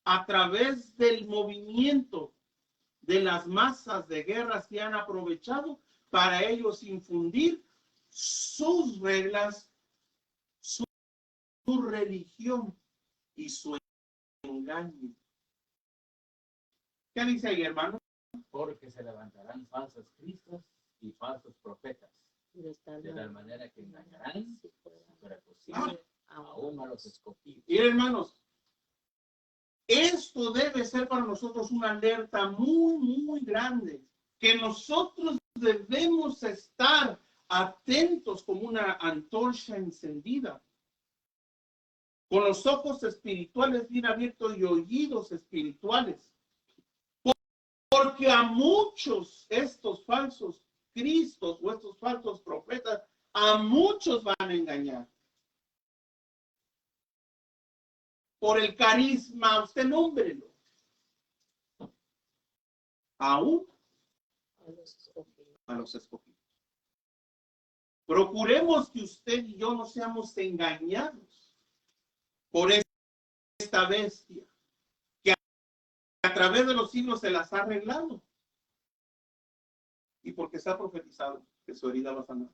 a través del movimiento de las masas de guerras que han aprovechado para ellos infundir sus reglas, su religión y su engaño. ¿Qué dice ahí, hermano? Porque se levantarán falsos cristos y falsos profetas, de tal manera que engañarán, si fuera posible, aún a los escogidos. Y hermanos, esto debe ser para nosotros una alerta muy, muy grande, que nosotros debemos estar atentos como una antorcha encendida, con los ojos espirituales bien abiertos y oídos espirituales. Porque a muchos estos falsos cristos o estos falsos profetas, a muchos van a engañar. Por el carisma, usted nómbrelo. Aún a los escogidos. Procuremos que usted y yo no seamos engañados por esta bestia que a través de los siglos se las ha arreglado y porque está profetizado que su herida va a sanar.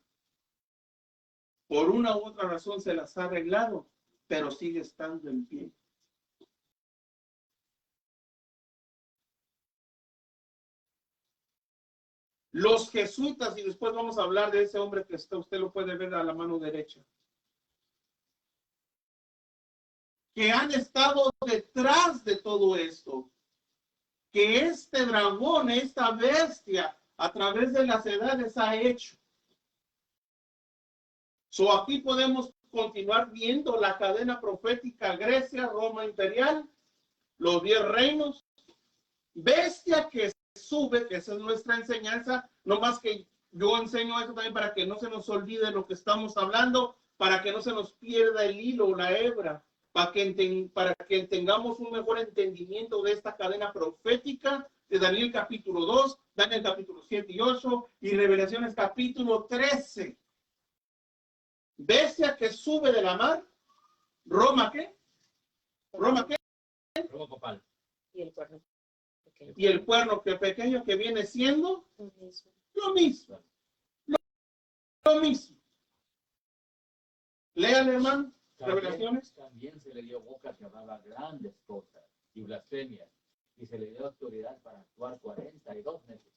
Por una u otra razón se las ha arreglado, pero sigue estando en pie. Los jesuitas, y después vamos a hablar de ese hombre que está, usted lo puede ver a la mano derecha, que han estado detrás de todo esto, que este dragón, esta bestia, a través de las edades ha hecho. Aquí podemos continuar viendo la cadena profética: Grecia, Roma imperial, los 10 reinos, bestia que sube, que esa es nuestra enseñanza, no más que yo enseño eso también para que no se nos olvide lo que estamos hablando, para que no se nos pierda el hilo o la hebra, para que tengamos un mejor entendimiento de esta cadena profética de Daniel capítulo 2, Daniel capítulo 7 y 8 y Revelaciones capítulo 13. Bestia que sube de la mar, Roma, ¿qué? ¿Roma qué? Roma papal. Y el cuerno pequeño. Y el cuerno pequeño que viene siendo lo mismo. Lo mismo. Léale, hermano, Revelaciones. También se le dio boca que hablaba grandes cosas y blasfemias, y se le dio autoridad para actuar 42 meses,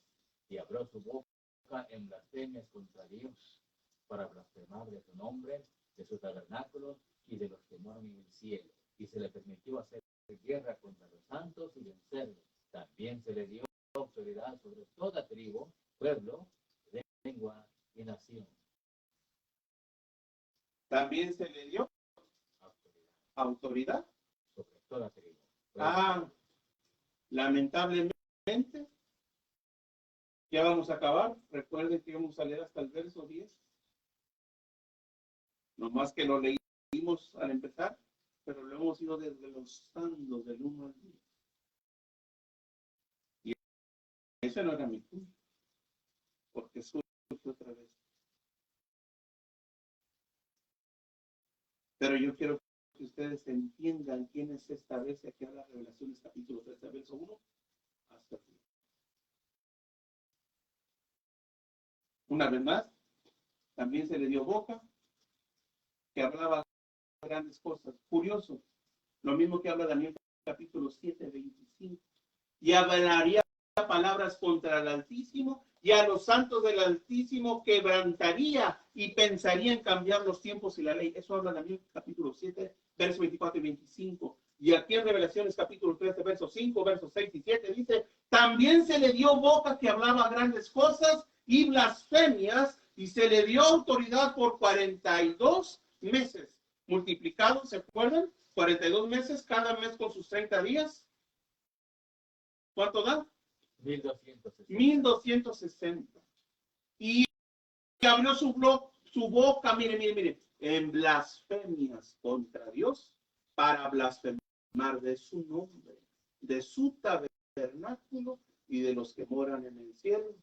y abrió su boca en blasfemias contra Dios, para blasfemar de su nombre, de su tabernáculo y de los que moran en el cielo. Y se le permitió hacer guerra contra los santos y vencerlos. También se le dio autoridad sobre toda tribu, pueblo, lengua y nación. También se le dio autoridad sobre toda tribu. Lamentablemente, ya vamos a acabar. Recuerden que vamos a leer hasta el verso 10. Nomás que lo leímos al empezar, pero lo hemos ido desglosando del 1 al 10. Y ese no era mi punto, porque surge otra vez. Pero yo quiero que ustedes entiendan quién es esta bestia que habla Revelaciones capítulo 13, verso 1 hasta aquí. Una vez más, también se le dio boca, que hablaba grandes cosas. Curioso, lo mismo que habla Daniel capítulo 7, 25. Y hablaría palabras contra el Altísimo, y a los santos del Altísimo quebrantaría y pensaría en cambiar los tiempos y la ley. Eso habla Daniel capítulo 7, versos 24 y 25. Y aquí en Revelaciones capítulo 13, versos 5, versos 6 y 7 dice: también se le dio boca que hablaba grandes cosas y blasfemias, y se le dio autoridad por 42 meses. Multiplicado, ¿se acuerdan? 42 meses, cada mes con sus 30 días. ¿Cuánto da? 1260. 1260. Y abrió su boca, mire, en blasfemias contra Dios, para blasfemar de su nombre, de su tabernáculo y de los que moran en el cielo.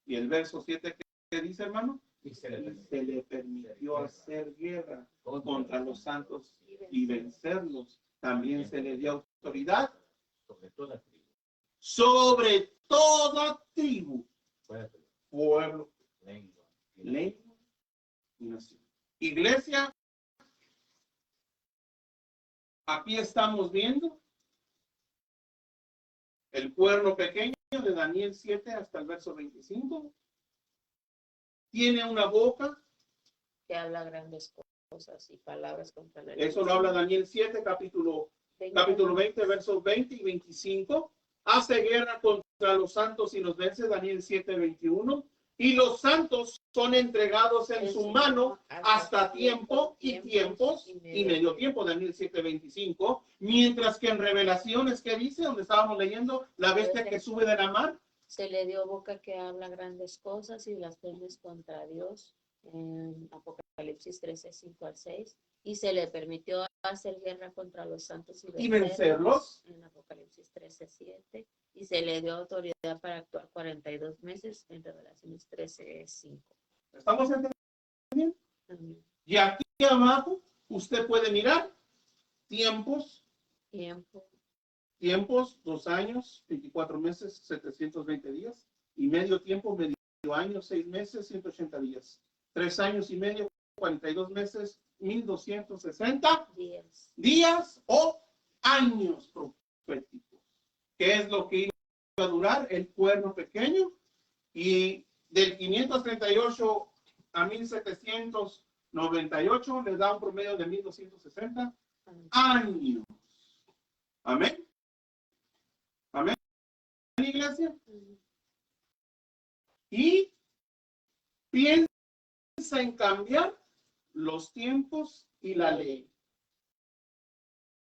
Y el verso 7, ¿qué dice, hermano? Y se Se le permitió hacer guerra contra los santos y vencerlos. También se le dio autoridad sobre toda tribu, sobre toda tribu, pueblo, lengua y nación. Iglesia, aquí estamos viendo el cuerno pequeño de Daniel 7 hasta el verso 25. Tiene una boca que habla grandes cosas y palabras contra la Eso lo habla Daniel 7, capítulo 20, versos 20 y 25. Hace guerra contra los santos y los vence, Daniel 7, 21. Y los santos son entregados en su mano hasta tiempo y tiempos y medio tiempo, Daniel 7, 25. Mientras que en Revelaciones, ¿qué dice? Donde estábamos leyendo, la bestia que sube de la mar. Se le dio boca que habla grandes cosas y blasfemias contra Dios, en Apocalipsis 13, 5 al 6. Y se le permitió hacer guerra contra los santos y vencerlos, en Apocalipsis 13, 7. Y se le dio autoridad para actuar 42 meses, en Revelaciones 13, 5. ¿Estamos entendiendo? Y aquí abajo usted puede mirar tiempos. Tiempos, 2 años, 24 meses, 720 días. Y medio tiempo, medio año, 6 meses, 180 días. 3 años y medio, 42 meses, 1260 días o años proféticos. ¿Qué es lo que iba a durar? El cuerno pequeño. Y del 538 a 1798 le da un promedio de 1260 años. Amén. Amén, iglesia. Y piensa en cambiar los tiempos y la ley.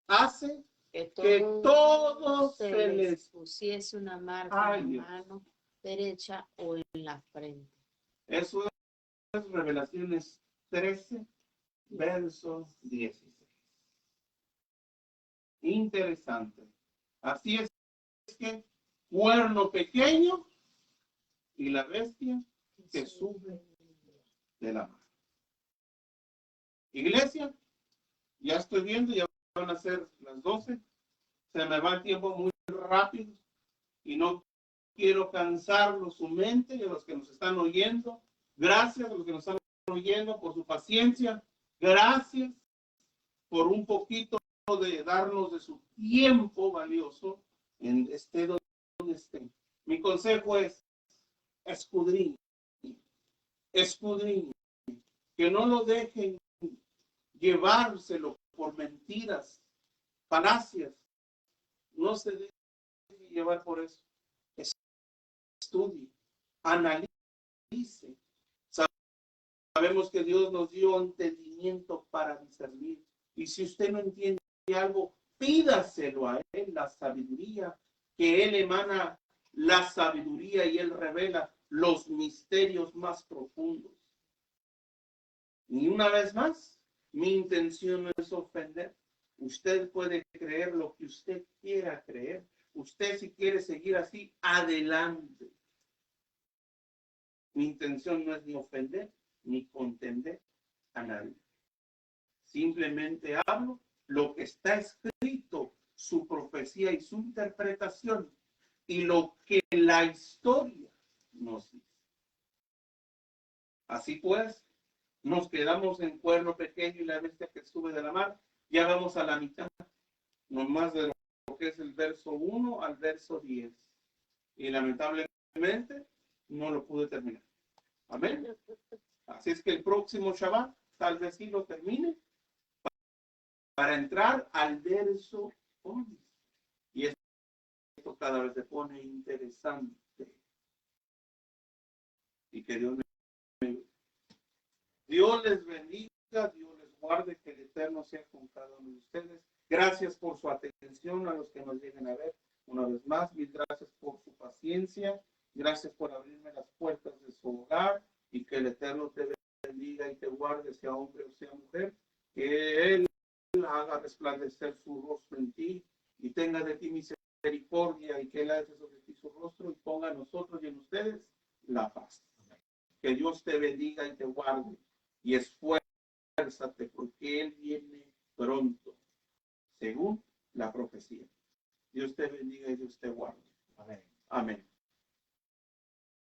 Hace que todos se les pusiese una marca en la mano derecha o en la frente. Eso es Revelaciones 13, verso 16. Interesante. Así es que cuerno pequeño y la bestia que sube de la mar. Iglesia, ya estoy viendo, ya van a ser las 12. Se me va el tiempo muy rápido y no quiero cansarlo su mente y a los que nos están oyendo. Gracias a los que nos están oyendo por su paciencia. Gracias por un poquito de darnos de su tiempo valioso en este donde esté. Mi consejo es escudriñe, que no lo dejen llevárselo por mentiras, falacias. No se deje llevar por eso. Estudie, analice. Sabemos que Dios nos dio entendimiento para discernir. Y si usted no entiende algo, pídaselo a Él, la sabiduría, que Él emana la sabiduría y Él revela los misterios más profundos. Y una vez más, mi intención no es ofender. Usted puede creer lo que usted quiera creer. Usted, si quiere seguir así, adelante. Mi intención no es ni ofender ni contender a nadie. Simplemente hablo lo que está escrito, su profecía y su interpretación, y lo que la historia nos dice. Así pues, nos quedamos en cuerno pequeño y la bestia que sube de la mar. Ya vamos a la mitad, nomás de lo que es el verso 1 al verso 10. Y lamentablemente no lo pude terminar. Amén. Así es que el próximo Shabbat tal vez sí lo termine para entrar al verso 11. Y esto cada vez se pone interesante. Y que Dios me Dios les bendiga, Dios les guarde, que el Eterno sea con cada uno de ustedes. Gracias por su atención a los que nos lleguen a ver. Una vez más, mil gracias por su paciencia. Gracias por abrirme las puertas de su hogar y que el Eterno te bendiga y te guarde, sea hombre o sea mujer. Que Él haga resplandecer su rostro en ti y tenga de ti misericordia y que Él haga sobre ti su rostro y ponga a nosotros y en ustedes la paz. Que Dios te bendiga y te guarde y esfuérzate porque Él viene pronto, según la profecía. Dios te bendiga y Dios te guarde.